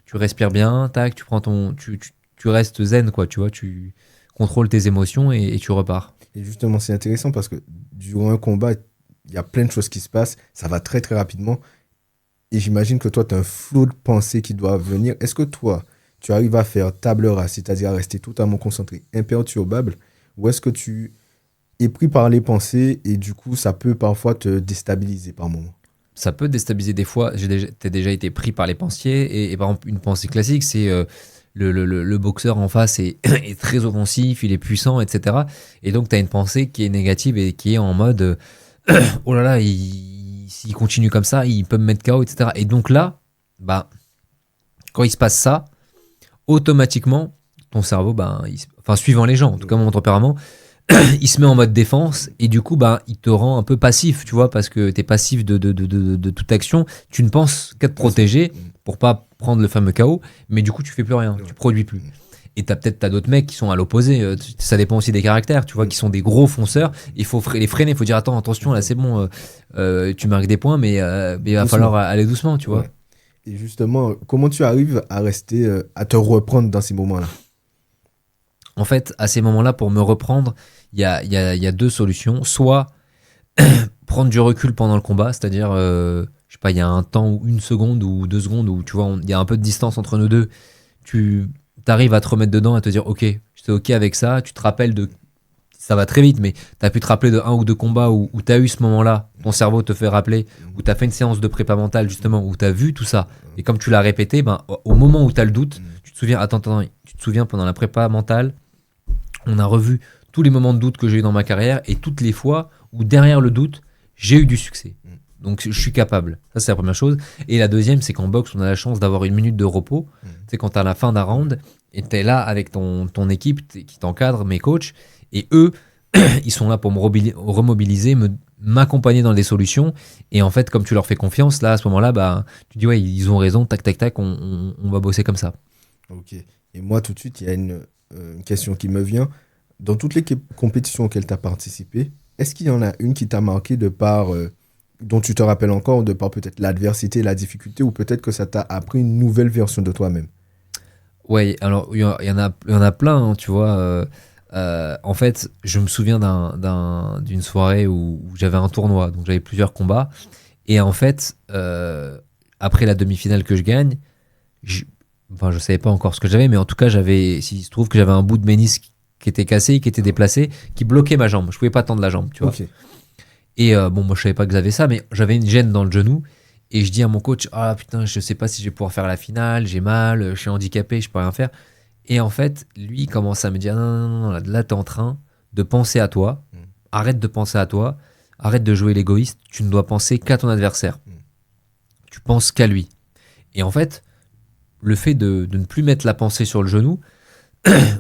tu respires bien, tac, tu prends tu restes zen, quoi, tu vois, tu contrôles tes émotions et tu repars. Et justement, c'est intéressant parce que durant un combat, il y a plein de choses qui se passent, ça va très très rapidement. Et j'imagine que toi, tu as un flot de pensées qui doit venir. Est-ce que toi, tu arrives à faire table rase, c'est-à-dire à rester totalement concentré, imperturbable, ou est-ce que tu es pris par les pensées et du coup, ça peut parfois te déstabiliser par moments? Ça peut déstabiliser des fois. T'as déjà été pris par les pensées. Et par exemple, une pensée classique, c'est le boxeur en face est, est très offensif, il est puissant, etc. Et donc, tu as une pensée qui est négative et qui est en mode oh là là, s'il continue comme ça, il peut me mettre KO, etc. Et donc là, bah, quand il se passe ça, automatiquement, ton cerveau, bah, enfin, suivant les gens, en tout cas mon tempérament, il se met en mode défense et du coup bah il te rend un peu passif, tu vois, parce que t'es passif de toute action, tu ne penses qu'à te protéger pour pas prendre le fameux KO, mais du coup tu fais plus rien, tu produis plus. Et t'as d'autres mecs qui sont à l'opposé, ça dépend aussi des caractères, tu vois, qui sont des gros fonceurs, il faut les freiner, il faut dire attends, attention là c'est bon, tu marques des points mais il va Doucement. falloir aller doucement, tu vois. Ouais. Et justement, comment tu arrives à rester, à te reprendre dans ces moments-là? En fait, à ces moments-là, pour me reprendre, il y a deux solutions. Soit prendre du recul pendant le combat, c'est-à-dire, je sais pas, il y a un temps ou une seconde ou 2 secondes où tu vois, il y a un peu de distance entre nous deux. Tu arrives à te remettre dedans, à te dire, ok, j'étais ok avec ça. Tu te rappelles de, ça va très vite, mais tu as pu te rappeler de un ou deux combats où tu as eu ce moment-là. Ton cerveau te fait rappeler, où tu as fait une séance de prépa mentale justement, où tu as vu tout ça. Et comme tu l'as répété, ben, au moment où tu as le doute, tu te souviens, attends, tu te souviens pendant la prépa mentale, on a revu tous les moments de doute que j'ai eu dans ma carrière et toutes les fois où derrière le doute, j'ai eu du succès. Donc je suis capable. Ça, c'est la première chose. Et la deuxième, c'est qu'en boxe, on a la chance d'avoir une minute de repos. C'est quand tu as la fin d'un round et tu es là avec ton équipe qui t'encadre, mes coachs, et eux, ils sont là pour me remobiliser, m'accompagner dans des solutions. Et en fait, comme tu leur fais confiance, là, à ce moment-là, bah, tu dis, ouais, ils ont raison, tac, tac, tac, on va bosser comme ça. Ok. Et moi, tout de suite, il y a une question qui me vient. Dans toutes les compétitions auxquelles tu as participé, est-ce qu'il y en a une qui t'a marqué de par, dont tu te rappelles encore, de par peut-être l'adversité, la difficulté, ou peut-être que ça t'a appris une nouvelle version de toi-même? Ouais, alors il y en a plein, hein, tu vois. En fait, je me souviens d'une soirée où j'avais un tournoi, donc j'avais plusieurs combats. Et en fait, après la demi-finale que je gagne, enfin, je savais pas encore ce que j'avais, mais en tout cas, s'il se trouve que j'avais un bout de ménisque qui était cassé, qui était déplacé, qui bloquait ma jambe. Je pouvais pas tendre la jambe, tu vois. Ok. Et bon, moi, je savais pas que j'avais ça, mais j'avais une gêne dans le genou. Et je dis à mon coach, ah putain, je sais pas si je vais pouvoir faire la finale, j'ai mal, je suis handicapé, je peux rien faire. Et en fait, lui, il commence à me dire, non, non, non, là, t'es en train de penser à toi. Arrête de penser à toi. Arrête de jouer l'égoïste. Tu ne dois penser qu'à ton adversaire. Tu penses qu'à lui. Et en fait, le fait de ne plus mettre la pensée sur le genou,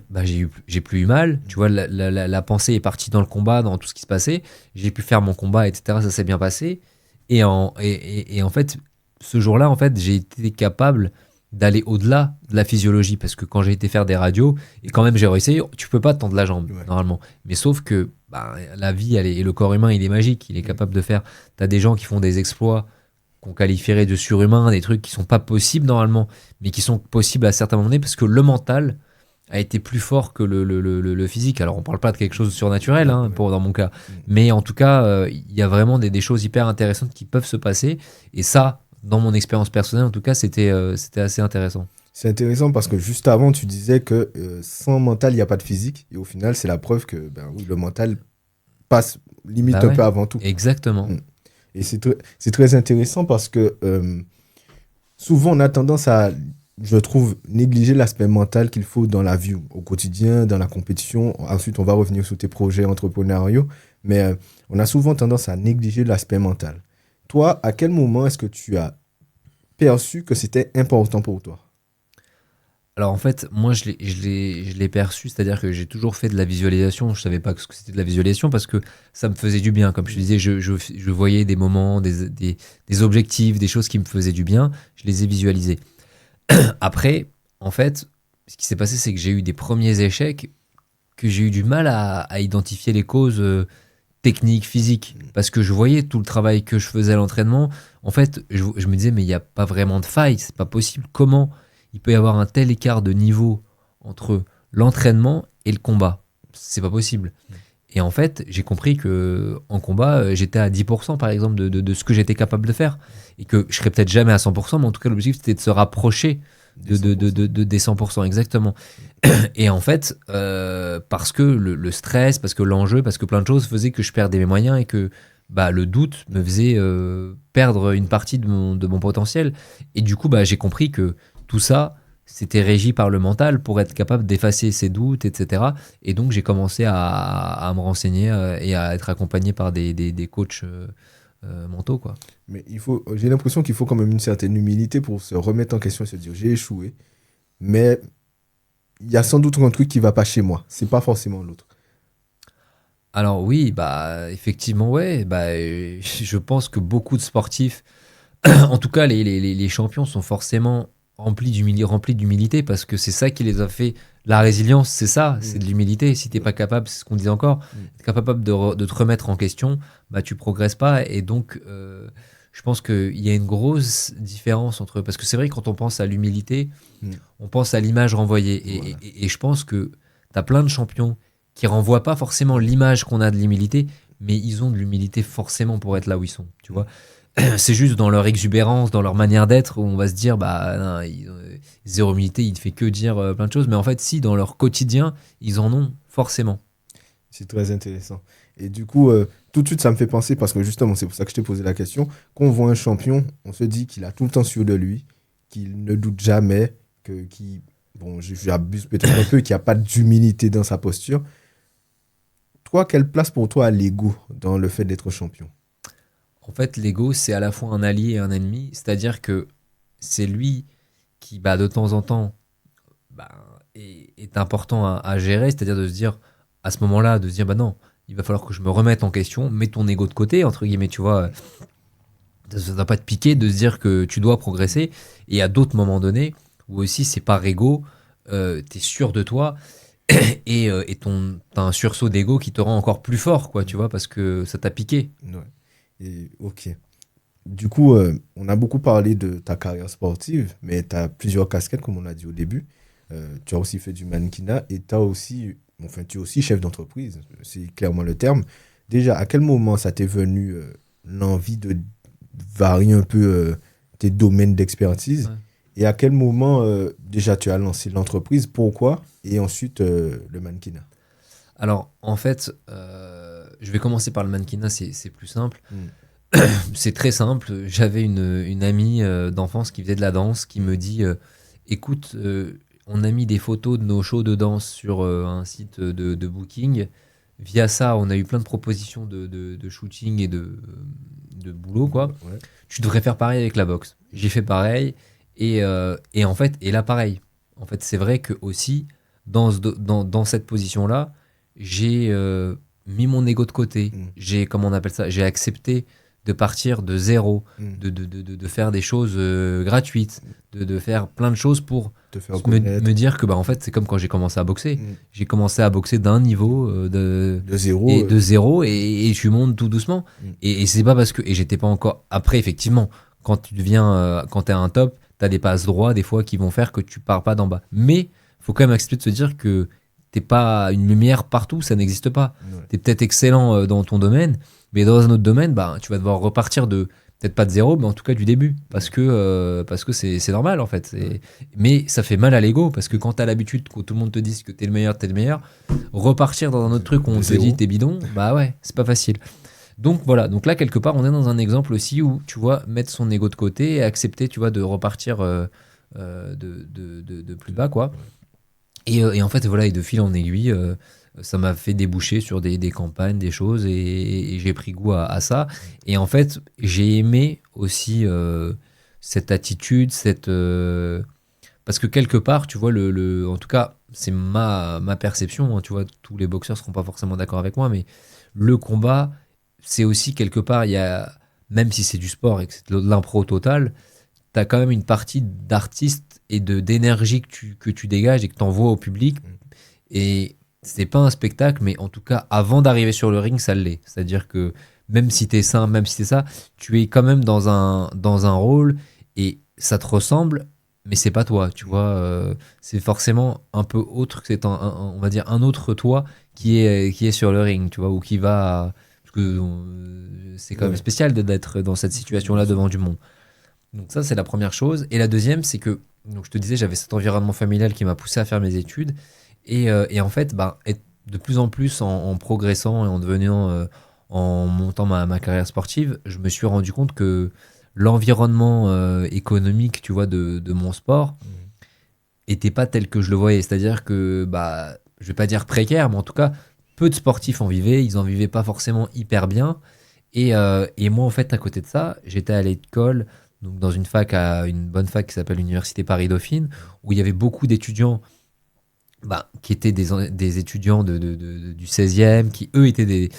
bah, j'ai plus eu mal. Tu vois, la pensée est partie dans le combat, dans tout ce qui se passait. J'ai pu faire mon combat, etc. Ça s'est bien passé. Et en fait, ce jour-là, en fait, j'ai été capable d'aller au-delà de la physiologie parce que quand j'ai été faire des radios, et quand même j'ai réussi, tu peux pas tendre la jambe Ouais. normalement. Mais sauf que la vie, et le corps humain, il est magique, il est capable de faire. T'as des gens qui font des exploits qu'on qualifierait de surhumains, des trucs qui sont pas possibles normalement, mais qui sont possibles à certains moments donnés parce que le mental a été plus fort que le physique. Alors on parle pas de quelque chose de surnaturel Ouais, hein, ouais. dans mon cas, Mm. mais en tout cas, il y a vraiment des choses hyper intéressantes qui peuvent se passer. Et ça, dans mon expérience personnelle, en tout cas, c'était assez intéressant. C'est intéressant parce que juste avant, tu disais que sans mental, il n'y a pas de physique. Et au final, c'est la preuve que ben, oui, le mental passe limite Bah un ouais, peu avant tout. exactement. Mm. Et c'est très intéressant parce que souvent, on a tendance à, je trouve, négliger l'aspect mental qu'il faut dans la vie au quotidien, dans la compétition. Ensuite, on va revenir sur tes projets entrepreneuriaux. Mais on a souvent tendance à négliger l'aspect mental. Toi, à quel moment est-ce que tu as perçu que c'était important pour toi? Alors en fait, moi je l'ai perçu, c'est-à-dire que j'ai toujours fait de la visualisation. Je savais pas ce que c'était de la visualisation parce que ça me faisait du bien. Comme je te disais, je voyais des moments, des objectifs, des choses qui me faisaient du bien. Je les ai visualisés. Après, en fait, ce qui s'est passé, c'est que j'ai eu des premiers échecs que j'ai eu du mal à identifier les causes techniques, physiques. Parce que je voyais tout le travail que je faisais à l'entraînement. En fait, je me disais, mais il n'y a pas vraiment de faille, c'est pas possible. Comment il peut y avoir un tel écart de niveau entre l'entraînement et le combat? C'est pas possible. Et en fait, j'ai compris que en combat, j'étais à 10% par exemple de ce que j'étais capable de faire. Et que je serais peut-être jamais à 100%, mais en tout cas, l'objectif c'était de se rapprocher Des 100%. des 100%, exactement. Et en fait, parce que le stress, parce que l'enjeu, parce que plein de choses faisaient que je perdais mes moyens et que le doute me faisait perdre une partie de mon potentiel. Et du coup, j'ai compris que tout ça, c'était régi par le mental pour être capable d'effacer ses doutes, etc. Et donc, j'ai commencé à me renseigner et à être accompagné par des coachs mentaux, quoi. Mais j'ai l'impression qu'il faut quand même une certaine humilité pour se remettre en question et se dire j'ai échoué, mais il y a sans doute un truc qui va pas chez moi. C'est pas forcément l'autre. Alors oui, effectivement, ouais. Je pense que beaucoup de sportifs, en tout cas les champions, sont forcément remplis d'humilité parce que c'est ça qui les a fait. La résilience, c'est ça, c'est de l'humilité. Si t'es pas capable, c'est ce qu'on disait encore, t'es capable de te remettre en question, tu progresses pas. Et donc, je pense qu'il y a une grosse différence entre... Parce que c'est vrai que quand on pense à l'humilité, Mm. on pense à l'image renvoyée. Voilà. Et je pense que t'as plein de champions qui renvoient pas forcément l'image qu'on a de l'humilité, mais ils ont de l'humilité forcément pour être là où ils sont, tu vois. C'est juste dans leur exubérance, dans leur manière d'être, où on va se dire, non, zéro humilité, il ne fait que dire plein de choses. Mais en fait, si, dans leur quotidien, ils en ont forcément. C'est très intéressant. Et du coup, tout de suite, ça me fait penser, parce que justement, c'est pour ça que je t'ai posé la question, quand on voit un champion, on se dit qu'il a tout le temps sûr de lui, qu'il ne doute jamais, bon, j'abuse peut-être un peu, qu'il n'y a pas d'humilité dans sa posture. Toi, quelle place pour toi a l'ego dans le fait d'être champion? En fait, l'ego, c'est à la fois un allié et un ennemi. C'est-à-dire que c'est lui qui, de temps en temps, bah, est important à gérer. C'est-à-dire de se dire, à ce moment-là, de se dire, non, il va falloir que je me remette en question, mets ton ego de côté, entre guillemets, tu vois. Ça ne va pas te piquer de se dire que tu dois progresser. Et à d'autres moments donnés, où aussi c'est par ego, tu es sûr de toi et t'as un sursaut d'ego qui te rend encore plus fort, quoi, tu vois, parce que ça t'a piqué. Ouais. Et, ok. Du coup, on a beaucoup parlé de ta carrière sportive, mais tu as plusieurs casquettes, comme on l'a dit au début. Tu as aussi fait du mannequinat et tu es aussi chef d'entreprise, c'est clairement le terme. Déjà, à quel moment ça t'est venu l'envie de varier un peu tes domaines d'expertise? Ouais. Et à quel moment, déjà, tu as lancé l'entreprise? Pourquoi? Et ensuite, le mannequinat. Alors, en fait, je vais commencer par le mannequinat, c'est plus simple. Mm. C'est très simple. J'avais une amie d'enfance qui faisait de la danse qui me dit écoute, on a mis des photos de nos shows de danse sur un site de booking. Via ça, on a eu plein de propositions de shooting et de boulot, quoi. Ouais. Tu devrais faire pareil avec la boxe. J'ai fait pareil. Et en fait, et là, pareil. En fait, c'est vrai que aussi, dans cette position-là, j'ai mis mon ego de côté. Mm. Comment on appelle ça? J'ai accepté de partir de zéro, Mm. de faire des choses gratuites, de faire plein de choses pour Te faire me connaître. dire que bah, en fait, c'est comme quand j'ai commencé à boxer. Mm. J'ai commencé à boxer d'un niveau De zéro. et de zéro et je monte tout doucement. Mm. Et c'est pas parce que. Et j'étais pas encore. Après, effectivement, quand tu deviens. Quand t'es à un top, t'as des passes droits des fois qui vont faire que tu pars pas d'en bas. Mais faut quand même accepter de se dire que t'es pas une lumière partout, ça n'existe pas. Ouais. T'es peut-être excellent dans ton domaine, mais dans un autre domaine, bah, tu vas devoir repartir de. Peut-être pas de zéro, mais en tout cas du début. Parce que c'est normal en fait. Mais ça fait mal à l'ego parce que quand t'as l'habitude que tout le monde te dise que t'es le meilleur, repartir dans un autre truc où on De te dit zéro. t'es bidon, bah ouais, c'est pas facile. Donc voilà, donc là quelque part on est dans un exemple aussi où tu vois mettre son ego de côté et accepter tu vois de repartir de plus bas quoi. Et en fait voilà et de fil en aiguille ça m'a fait déboucher sur des campagnes, des choses et j'ai pris goût à ça. Et en fait j'ai aimé aussi cette attitude, parce que quelque part tu vois en tout cas c'est ma perception, hein, tu vois tous les boxeurs seront pas forcément d'accord avec moi, mais le combat c'est aussi quelque part, il y a, même si c'est du sport et que c'est de l'impro total, tu as quand même une partie d'artiste et d'énergie que tu dégages et que tu envoies au public. Et c'est pas un spectacle, mais en tout cas, avant d'arriver sur le ring, ça l'est. C'est-à-dire que même si tu es sain, même si c'est ça, tu es quand même dans un rôle et ça te ressemble, mais c'est pas toi, tu vois. C'est forcément un peu autre, que c'est on va dire un autre toi qui est sur le ring, tu vois, ou qui va. Parce que c'est quand même Ouais. spécial d'être dans cette situation-là devant du monde. Donc ça, c'est la première chose. Et la deuxième, c'est que, donc je te disais, j'avais cet environnement familial qui m'a poussé à faire mes études. Et en fait, bah, être de plus en plus en progressant et en devenant, en montant ma carrière sportive, je me suis rendu compte que l'environnement économique, tu vois, de mon sport était pas tel que je le voyais. C'est-à-dire que, bah, je vais pas dire précaire, mais en tout cas, peu de sportifs en vivaient. Ils en vivaient pas forcément hyper bien. Et moi, en fait, à côté de ça, j'étais à l'école, donc dans une bonne fac qui s'appelle l'Université Paris-Dauphine, où il y avait beaucoup d'étudiants bah, qui étaient des étudiants du 16e, qui eux étaient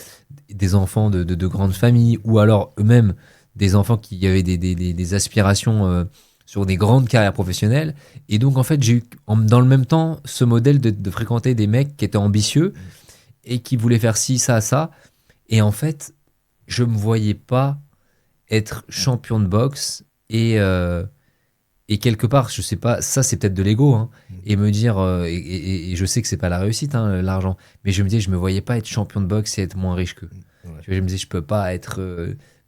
des enfants de grandes familles, ou alors eux-mêmes des enfants qui avaient des aspirations sur des grandes carrières professionnelles. Et donc, en fait, j'ai eu dans le même temps ce modèle de fréquenter des mecs qui étaient ambitieux et qui voulaient faire ci, ça, ça. Et en fait, je me voyais pas être champion de boxe et quelque part, je sais pas, ça c'est peut-être de l'ego, hein, et me dire, et je sais que c'est pas la réussite, hein, l'argent, mais je me disais, je me voyais pas être champion de boxe et être moins riche qu'eux. Ouais. Tu vois, je me disais, je peux pas être,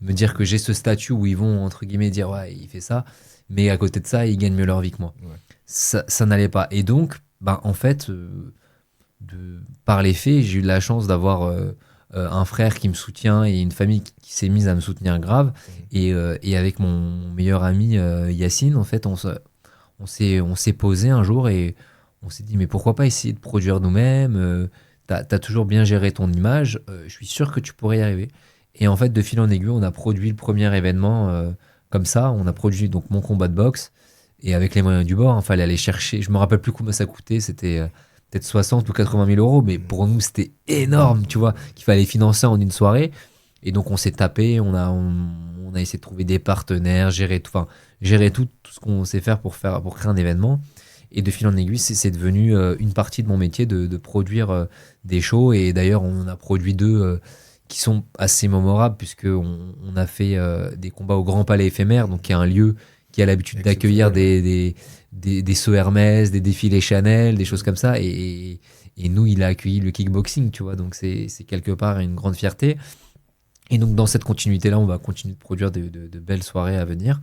me dire que j'ai ce statut où ils vont, entre guillemets, dire, ouais, il fait ça, mais à côté de ça, ils gagnent mieux leur vie que moi. Ouais. Ça n'allait pas. Et donc, ben, en fait, par les faits, j'ai eu de la chance d'avoir un frère qui me soutient et une famille qui s'est mise à me soutenir grave. Et avec mon meilleur ami Yacine, en fait, on s'est posé un jour et on s'est dit, mais pourquoi pas essayer de produire nous-mêmes t'as toujours bien géré ton image, je suis sûr que tu pourrais y arriver. Et en fait, de fil en aiguille, on a produit le premier événement comme ça. On a produit donc mon combat de boxe. Et avec les moyens du bord, il fallait aller chercher. Je me rappelle plus combien ça coûtait. C'était peut-être 60 ou 80 000 euros. Mais pour nous, c'était énorme, tu vois, qu'il fallait financer en une soirée. Et donc, on s'est tapé. On a essayé de trouver des partenaires, gérer tout ce qu'on sait faire pour créer un événement. Et de fil en aiguille, c'est devenu une partie de mon métier de produire des shows. Et d'ailleurs, on a produit deux qui sont assez mémorables, puisqu'on a fait des combats au Grand Palais éphémère, donc qui est un lieu qui a l'habitude d'accueillir des sauts Hermès, des défilés Chanel, des choses comme ça. Et nous, il a accueilli le kickboxing, tu vois. Donc c'est quelque part une grande fierté. Et donc dans cette continuité-là, on va continuer de produire de belles soirées à venir.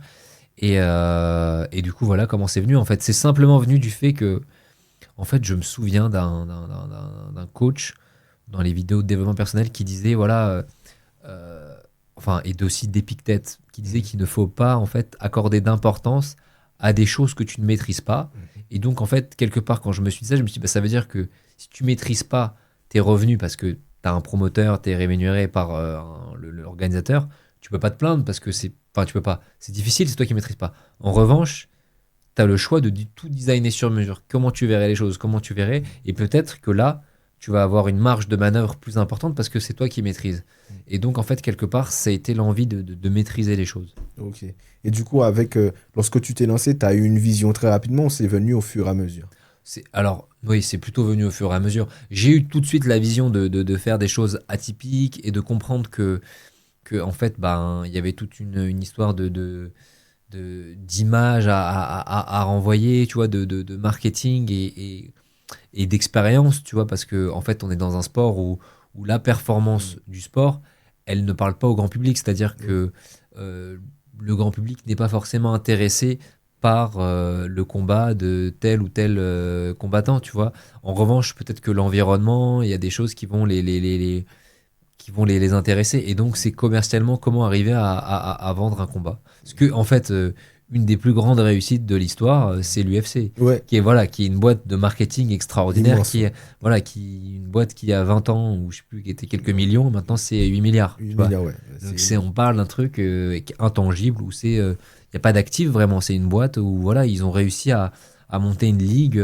Et du coup, voilà comment c'est venu. En fait, c'est simplement venu du fait que, en fait, je me souviens d'un coach dans les vidéos de développement personnel qui disait, voilà, enfin, et aussi d'Épictète, qui disait qu'il ne faut pas, en fait, accorder d'importance à des choses que tu ne maîtrises pas. Et donc, en fait, quelque part, quand je me suis dit ça, je me suis dit, bah, ça veut dire que si tu maîtrises pas tes revenus parce que tu as un promoteur, tu es rémunéré par l'organisateur, tu peux pas te plaindre parce que enfin, tu peux pas. C'est difficile, c'est toi qui maîtrises pas. En revanche, tu as le choix de tout designer sur mesure. Comment tu verrais les choses, comment tu verrais. Et peut-être que là, tu vas avoir une marge de manœuvre plus importante parce que c'est toi qui maîtrises. Et donc, en fait, quelque part, ça a été l'envie de maîtriser les choses. Ok. Et du coup, lorsque tu t'es lancé, tu as eu une vision très rapidement ou c'est venu au fur et à mesure? Alors, oui, c'est plutôt venu au fur et à mesure. J'ai eu tout de suite la vision de faire des choses atypiques et de comprendre que en fait, ben, il y avait toute une histoire d'image à renvoyer, tu vois, de marketing et d'expérience, tu vois, parce que en fait, on est dans un sport où la performance du sport, elle ne parle pas au grand public, c'est-à-dire que euh, le grand public n'est pas forcément intéressé par le combat de tel ou tel combattant, tu vois. En revanche, peut-être que l'environnement, il y a des choses qui vont les intéresser. Et donc, c'est commercialement comment arriver à vendre un combat. Parce que, en fait, une des plus grandes réussites de l'histoire, c'est l'UFC, Ouais, qui est une boîte de marketing extraordinaire, immense. une boîte qui a 20 ans, ou je sais plus, qui était quelques millions, maintenant c'est 8 milliards. Tu 8 vois. milliards, ouais. Donc, on parle d'un truc qui est intangible, où il n'y a pas d'actifs vraiment. C'est une boîte où voilà, ils ont réussi à monter une ligue.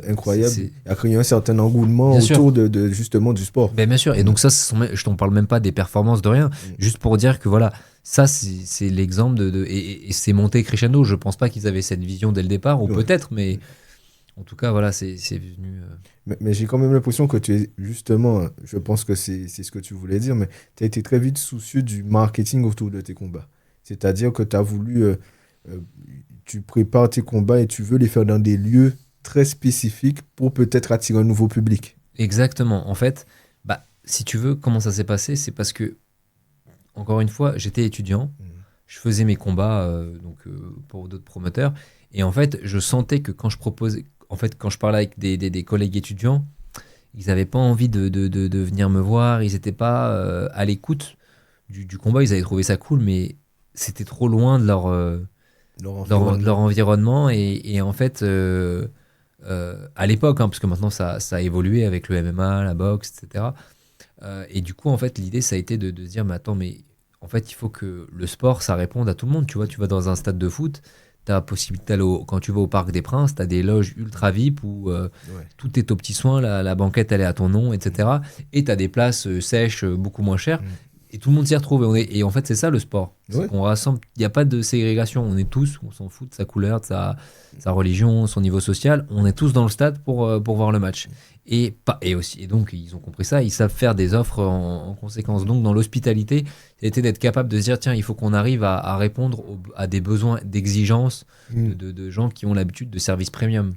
Incroyable. Il a créé un certain engouement Bien sûr. autour justement du sport. Ben, bien sûr, et donc ça, je t'en parle même pas des performances de rien, juste pour dire que voilà, ça c'est l'exemple et c'est monté crescendo. Je pense pas qu'ils avaient cette vision dès le départ, ou Ouais. peut-être, mais en tout cas, voilà, c'est venu. Mais j'ai quand même l'impression que tu es justement, je pense que c'est ce que tu voulais dire, mais tu as été très vite soucieux du marketing autour de tes combats. C'est-à-dire que tu as voulu, euh, tu prépares tes combats et tu veux les faire dans des lieux très spécifiques pour peut-être attirer un nouveau public. Exactement. En fait, bah, si tu veux, comment ça s'est passé, c'est parce que, encore une fois, j'étais étudiant, je faisais mes combats pour d'autres promoteurs, et en fait, je sentais que quand je proposais, en fait, quand je parlais avec des collègues étudiants, ils n'avaient pas envie de venir me voir, ils n'étaient pas à l'écoute du combat, ils avaient trouvé ça cool, mais c'était trop loin de Leur de leur environnement. environnement. Et en fait, à l'époque, hein, parce que maintenant ça a évolué avec le MMA, la boxe, etc. Et du coup, en fait, l'idée, ça a été de se dire, mais attends, mais en fait, il faut que le sport, ça réponde à tout le monde. Tu vois, tu vas dans un stade de foot, tu as la possibilité d'aller quand tu vas au Parc des Princes, tu as des loges ultra VIP où Ouais. tout est aux petits soins, la banquette, elle est à ton nom, etc. Et tu as des places sèches, beaucoup moins chères. Et tout le monde s'y retrouve. Et en fait, c'est ça le sport. C'est Ouais. qu'on rassemble. Il n'y a pas de ségrégation. On est tous, on s'en fout de sa couleur, de sa religion, son niveau social. On est tous dans le stade pour voir le match. Et donc, ils ont compris ça. Ils savent faire des offres en conséquence. Donc, dans l'hospitalité, c'était d'être capable de se dire tiens, il faut qu'on arrive à répondre à des besoins d'exigence de gens qui ont l'habitude de services premium.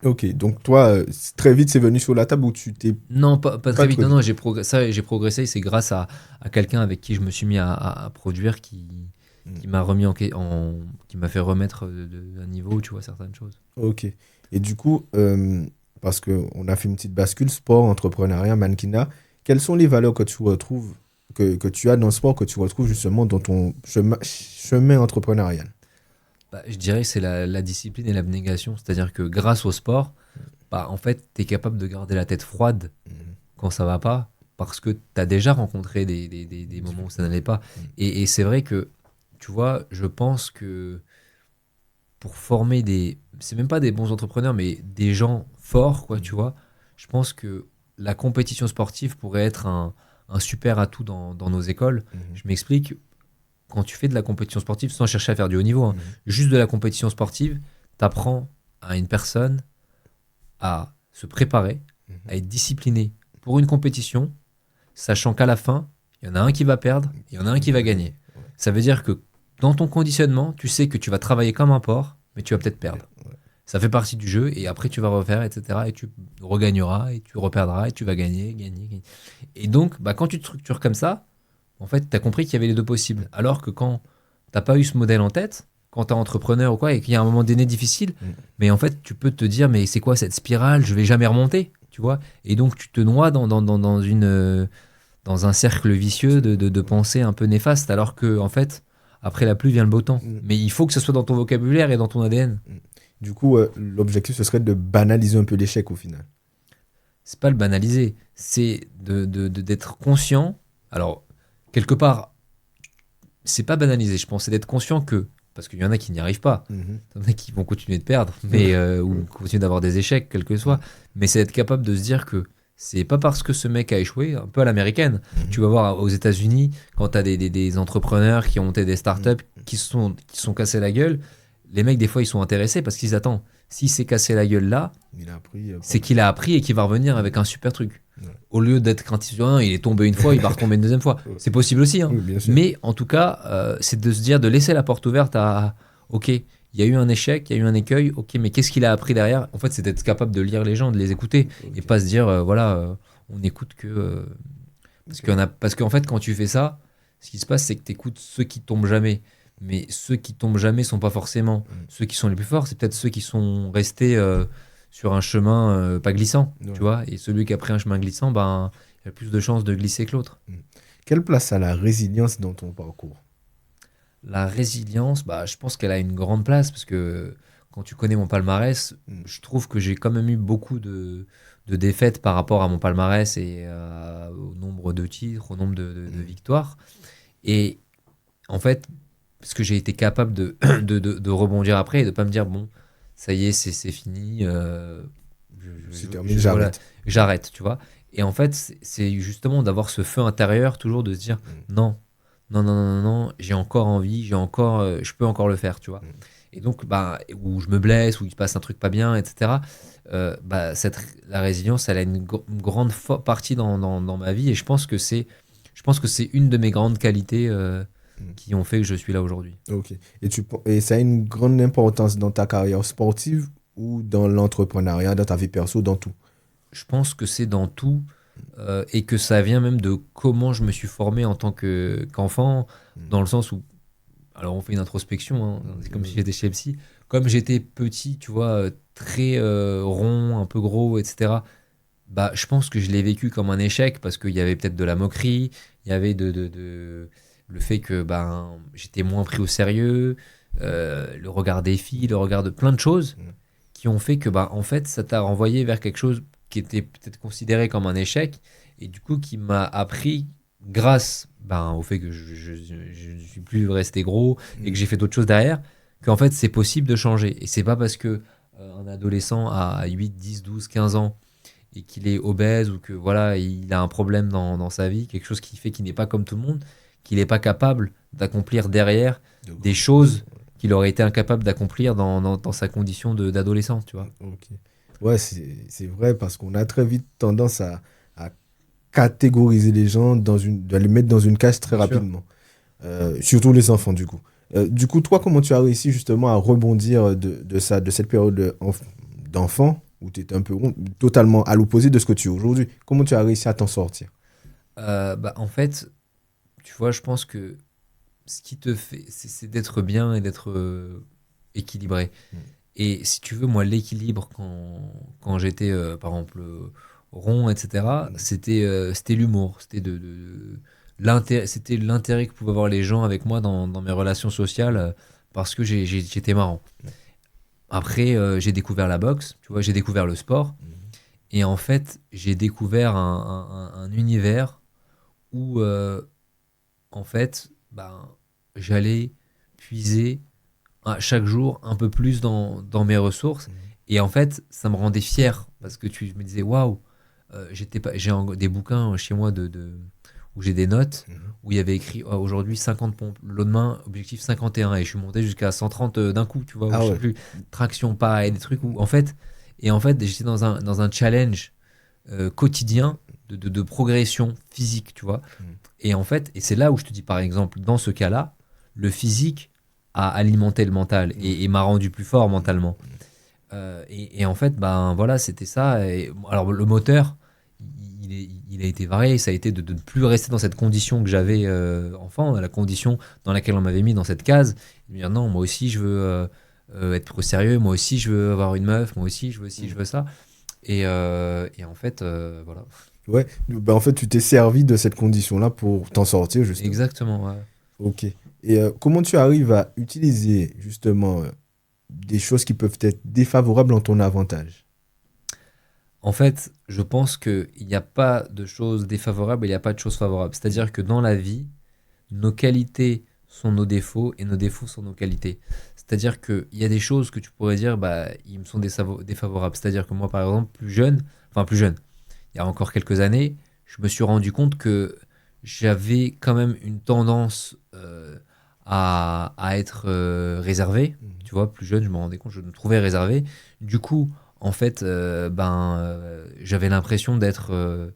Ok, donc toi, très vite, c'est venu sur la table où tu t'es Non, pas pas très vite. trop Non, vite. non, j'ai progressé. C'est grâce à quelqu'un avec qui je me suis mis à produire qui m'a qui m'a fait remettre un niveau, tu vois, certaines choses. Ok. Et du coup, parce qu'on a fait une petite bascule, sport, entrepreneuriat, mannequinat, quelles sont les valeurs que tu retrouves, que tu as dans le sport, que tu retrouves justement dans ton chemin entrepreneurial? Bah, je dirais que c'est la discipline et l'abnégation. C'est-à-dire que grâce au sport, bah, en fait, tu es capable de garder la tête froide quand ça va pas, parce que tu as déjà rencontré des moments où ça n'allait pas. Et c'est vrai que, tu vois, je pense que pour former c'est même pas des bons entrepreneurs, mais des gens forts, quoi, tu vois, je pense que la compétition sportive pourrait être un super atout dans nos écoles. Je m'explique, quand tu fais de la compétition sportive, sans chercher à faire du haut niveau, hein, juste de la compétition sportive, tu apprends à une personne à se préparer, à être discipliné pour une compétition, sachant qu'à la fin, il y en a un qui va perdre, il y en a un qui va gagner. Ça veut dire que dans ton conditionnement, tu sais que tu vas travailler comme un porc, mais tu vas peut-être perdre. Ça fait partie du jeu, et après tu vas refaire, etc. Et tu regagneras, et tu reperdras, et tu vas gagner. Et donc, bah, quand tu te structures comme ça, en fait, tu as compris qu'il y avait les deux possibles. Alors que quand tu n'as pas eu ce modèle en tête, quand tu es entrepreneur ou quoi, et qu'il y a un moment donné difficile, mais en fait, tu peux te dire, mais c'est quoi cette spirale? Je vais jamais remonter, tu vois. Et donc, tu te noies dans un cercle vicieux de pensées un peu néfastes, alors que, en fait, après la pluie vient le beau temps. Mais il faut que ce soit dans ton vocabulaire et dans ton ADN. Du coup, l'objectif, ce serait de banaliser un peu l'échec au final. C'est pas le banaliser, c'est d'être conscient. Alors, quelque part, c'est pas banaliser, je pense, c'est d'être conscient que, parce qu'il y en a qui n'y arrivent pas, il y en a qui vont continuer de perdre, ou continuer d'avoir des échecs, quel que soit, mais c'est être capable de se dire que c'est pas parce que ce mec a échoué, un peu à l'américaine. Tu vas voir aux États-Unis, quand tu as des entrepreneurs qui ont monté des startups qui se sont cassés la gueule, les mecs, des fois, ils sont intéressés parce qu'ils attendent. S'il s'est cassé la gueule là, Il a appris. c'est qu'il a appris et qu'il va revenir avec un super truc. Ouais. Au lieu d'être craintif, il est tombé une fois, il va retomber une deuxième fois. C'est possible aussi. Hein. Oui, bien sûr. Mais en tout cas, c'est de se dire, de laisser la porte ouverte à, ok, il y a eu un échec, il y a eu un écueil, ok, mais qu'est-ce qu'il a appris derrière? En fait, c'est d'être capable de lire les gens, de les écouter et pas se dire, on écoute que. Parce qu'en fait, quand tu fais ça, ce qui se passe, c'est que tu écoutes ceux qui tombent jamais. Mais ceux qui tombent jamais sont pas forcément ceux qui sont les plus forts, c'est peut-être ceux qui sont restés sur un chemin pas glissant, Ouais. tu vois. Et celui qui a pris un chemin glissant, ben, il a plus de chances de glisser que l'autre. Quelle place a la résilience dans ton parcours? La résilience, bah, je pense qu'elle a une grande place parce que quand tu connais mon palmarès, je trouve que j'ai quand même eu beaucoup de défaites par rapport à mon palmarès et au nombre de titres, au nombre de victoires. Et en fait, parce que j'ai été capable de rebondir après et de pas me dire, bon, ça y est, c'est fini, C'est terminé, j'arrête. j'arrête, tu vois. Et en fait, c'est justement d'avoir ce feu intérieur, toujours de se dire, non, non, non, non, non, non, j'ai encore envie, je peux encore le faire, tu vois. Et donc, bah, où je me blesse, où il se passe un truc pas bien, etc. Bah, la résilience, elle a une grande partie dans ma vie et je pense que c'est une de mes grandes qualités qui ont fait que je suis là aujourd'hui. Ok. Et ça a une grande importance dans ta carrière sportive ou dans l'entrepreneuriat, dans ta vie perso, dans tout? Je pense que c'est dans tout et que ça vient même de comment je me suis formé en tant qu'enfant, dans le sens où, alors on fait une introspection, hein, c'est comme si j'étais chez le psy, comme j'étais petit, tu vois, très rond, un peu gros, etc. Bah, je pense que je l'ai vécu comme un échec parce qu'il y avait peut-être de la moquerie, il y avait le fait que ben, j'étais moins pris au sérieux, le regard des filles, le regard de plein de choses qui ont fait que bah, en fait, ça t'a renvoyé vers quelque chose qui était peut-être considéré comme un échec et du coup qui m'a appris grâce ben, au fait que je ne suis plus resté gros et que j'ai fait d'autres choses derrière, qu'en fait c'est possible de changer. Et c'est pas parce que un adolescent à 8, 10, 12, 15 ans et qu'il est obèse ou que voilà, il a un problème dans sa vie, quelque chose qui fait qu'il n'est pas comme tout le monde, qu'il n'est pas capable d'accomplir derrière des choses qu'il aurait été incapable d'accomplir dans sa condition d'adolescent, tu vois. Ok. Ouais, c'est vrai parce qu'on a très vite tendance à catégoriser les gens à les mettre dans une case très Bien sûr. rapidement. Surtout les enfants, du coup. Du coup, toi, comment tu as réussi justement à rebondir de cette période d'enfant où tu étais un peu rond, totalement à l'opposé de ce que tu es aujourd'hui? Comment tu as réussi à t'en sortir? Bah, en fait, tu vois, je pense que ce qui te fait, c'est d'être bien et d'être équilibré. Et si tu veux, moi, l'équilibre quand j'étais, par exemple, rond, etc., c'était l'humour. C'était l'intérêt que pouvaient avoir les gens avec moi dans mes relations sociales parce que j'étais marrant. Après, j'ai découvert la boxe, tu vois, j'ai découvert le sport. Et en fait, j'ai découvert un univers où, en fait, ben, j'allais puiser chaque jour un peu plus dans mes ressources. Et en fait, ça me rendait fier parce que je me disais, waouh, des bouquins chez moi où j'ai des notes où il y avait écrit aujourd'hui 50 pompes, le lendemain, objectif 51. Et je suis monté jusqu'à 130 d'un coup, tu vois, Ah je sais ouais. plus, traction pareil, des trucs où, en fait, j'étais dans un challenge quotidien de progression physique, tu vois. Et en fait, et c'est là où je te dis, par exemple, dans ce cas-là, le physique a alimenté le mental et m'a rendu plus fort mentalement. Et en fait, ben voilà, c'était ça. Alors le moteur, il a été varié. Ça a été de ne plus rester dans cette condition que j'avais enfant, la condition dans laquelle on m'avait mis dans cette case. De me dire non, moi aussi je veux être pro sérieux, moi aussi je veux avoir une meuf, moi aussi je veux ci, je veux ça. Et en fait, voilà. Ouais, ben, en fait, tu t'es servi de cette condition-là pour t'en sortir, justement. Exactement, ouais. Ok. Et comment tu arrives à utiliser, justement, des choses qui peuvent être défavorables en ton avantage? En fait, je pense qu'il n'y a pas de choses défavorables et il n'y a pas de choses favorables. C'est-à-dire que dans la vie, nos qualités sont nos défauts et nos défauts sont nos qualités. C'est-à-dire qu'il y a des choses que tu pourrais dire, bah, ils me sont défavorables. C'est-à-dire que moi, par exemple, plus jeune, il y a encore quelques années, je me suis rendu compte que j'avais quand même une tendance à être réservé. Mhm. Tu vois, plus jeune, je me rendais compte, je me trouvais réservé. Du coup, en fait, j'avais l'impression de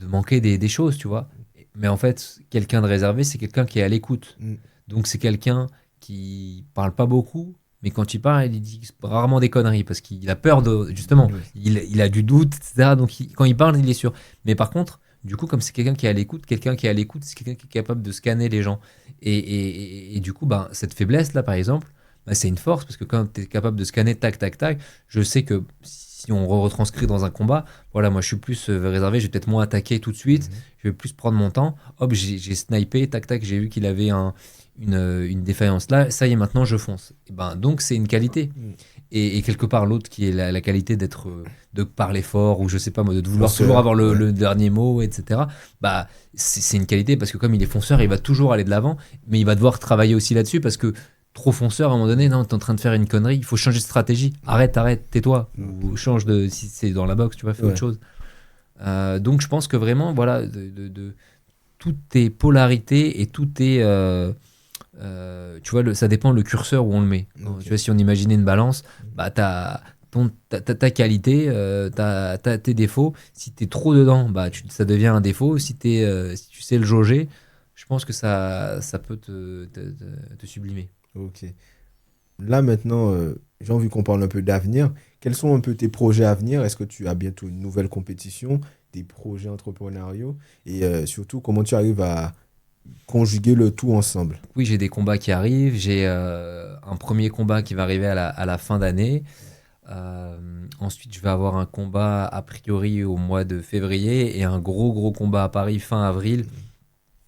manquer des choses, tu vois. Mais en fait, quelqu'un de réservé, c'est quelqu'un qui est à l'écoute. Mhm. Donc c'est quelqu'un qui parle pas beaucoup, mais quand il parle, il dit rarement des conneries parce qu'il a peur de, justement, Oui. il a du doute, etc. Donc quand il parle, il est sûr. Mais par contre, du coup, comme c'est quelqu'un qui est à l'écoute, c'est quelqu'un qui est capable de scanner les gens. Et du coup, ben, cette faiblesse-là, par exemple, ben, c'est une force parce que quand tu es capable de scanner tac, tac, tac, je sais que si on retranscrit dans un combat, voilà, moi je suis plus réservé, je vais peut-être moins attaquer tout de suite, Mhm. je vais plus prendre mon temps. Hop, j'ai snipé, tac, tac, j'ai vu qu'il avait une défaillance là, ça y est, maintenant je fonce. Et ben, donc c'est une qualité. Mhm. Et quelque part, l'autre qui est la qualité de parler fort, ou je sais pas moi, de vouloir toujours Fonceur, avoir ouais. le dernier mot, etc. Bah, c'est une qualité parce que comme il est fonceur, il va toujours aller de l'avant, mais il va devoir travailler aussi là-dessus parce que trop fonceur, à un moment donné, non, t'es en train de faire une connerie, il faut changer de stratégie. Arrête, tais-toi, Ok. ou change de, si c'est dans la boxe, tu vois, fais autre Ouais. chose. Donc je pense que vraiment, voilà, tout est polarité et tout est tu vois, ça dépend le curseur où on le met. Tu Ok. vois, si on imaginait une balance, bah, ta qualité, t'as tes défauts. Si t'es trop dedans, bah, ça devient un défaut. Si tu sais le jauger, je pense que ça peut te sublimer. Ok. Là maintenant, j'ai envie qu'on parle un peu d'avenir. Quels sont un peu tes projets à venir? Est-ce que tu as bientôt une nouvelle compétition, des projets entrepreneuriaux et surtout comment tu arrives à conjuguer le tout ensemble? Oui, j'ai des combats qui arrivent. J'ai un premier combat qui va arriver à la fin d'année. Ensuite, je vais avoir un combat a priori au mois de février et un gros combat à Paris fin avril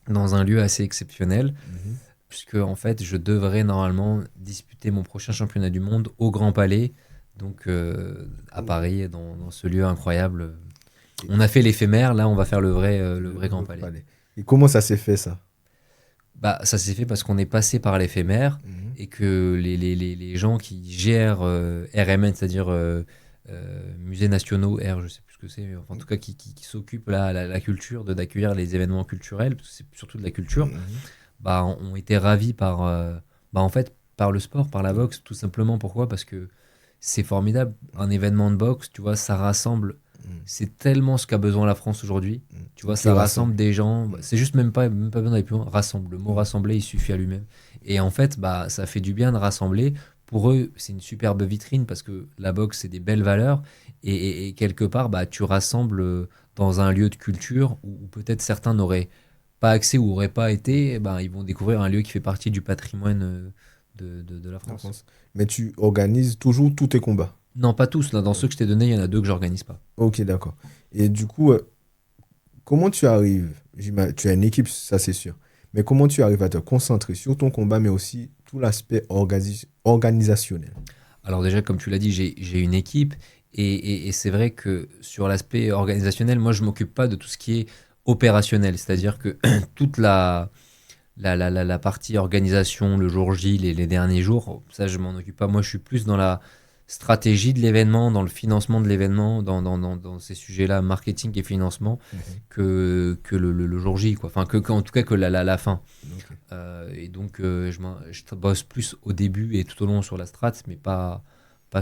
Mhm. dans un lieu assez exceptionnel, Mhm. puisque en fait, je devrais normalement disputer mon prochain championnat du monde au Grand Palais, donc à Oh. Paris, dans ce lieu incroyable. Et On a fait l'éphémère, là, on va faire le vrai Grand le Palais. palais. Et comment ça s'est fait ça? Bah, ça s'est fait parce qu'on est passé par l'éphémère Mhm. et que les gens qui gèrent RMN, c'est-à-dire musées nationaux, R, je sais plus ce que c'est, mais enfin, en tout cas qui s'occupent la culture, d'accueillir les événements culturels, parce que c'est surtout de la culture, Mhm. bah, ont été ravis en fait, par le sport, par la boxe, tout simplement. Pourquoi? Parce que c'est formidable. Un événement de boxe, tu vois, ça rassemble. Mhm. C'est tellement ce qu'a besoin la France aujourd'hui. Mhm. Tu vois, Qui ça rassemble. rassemble des gens. Mhm. C'est juste même pas besoin d'aller plus loin. Rassemble. Le mot Mhm. rassembler, il suffit à lui-même. Et en fait, bah, ça fait du bien de rassembler. Pour eux, c'est une superbe vitrine parce que la boxe, c'est des belles valeurs. Et quelque part, bah, tu rassembles dans un lieu de culture où peut-être certains n'auraient pas accès ou n'auraient pas été. Eh ben, ils vont découvrir un lieu qui fait partie du patrimoine de la La France. France. Mais tu organises toujours tous tes combats. Non, pas tous. Là, dans ceux Ok, que je t'ai donnés, il y en a deux que j'organise pas. ok, d'accord. Et du coup, comment tu arrives? Tu as une équipe, ça c'est sûr. Mais comment tu arrives à te concentrer sur ton combat, mais aussi tout l'aspect organisationnel? Alors déjà, comme tu l'as dit, j'ai une équipe et c'est vrai que sur l'aspect organisationnel, moi, je m'occupe pas de tout ce qui est opérationnel. C'est-à-dire que toute la partie organisation, le jour J, les derniers jours, ça, je m'en occupe pas. Moi, je suis plus dans la stratégie de l'événement, dans le financement de l'événement, dans ces sujets-là, marketing et financement, Mhm. que le jour J, quoi. Enfin, en tout cas, que la fin. Ok. Et donc, je bosse plus au début et tout au long sur la strat, mais pas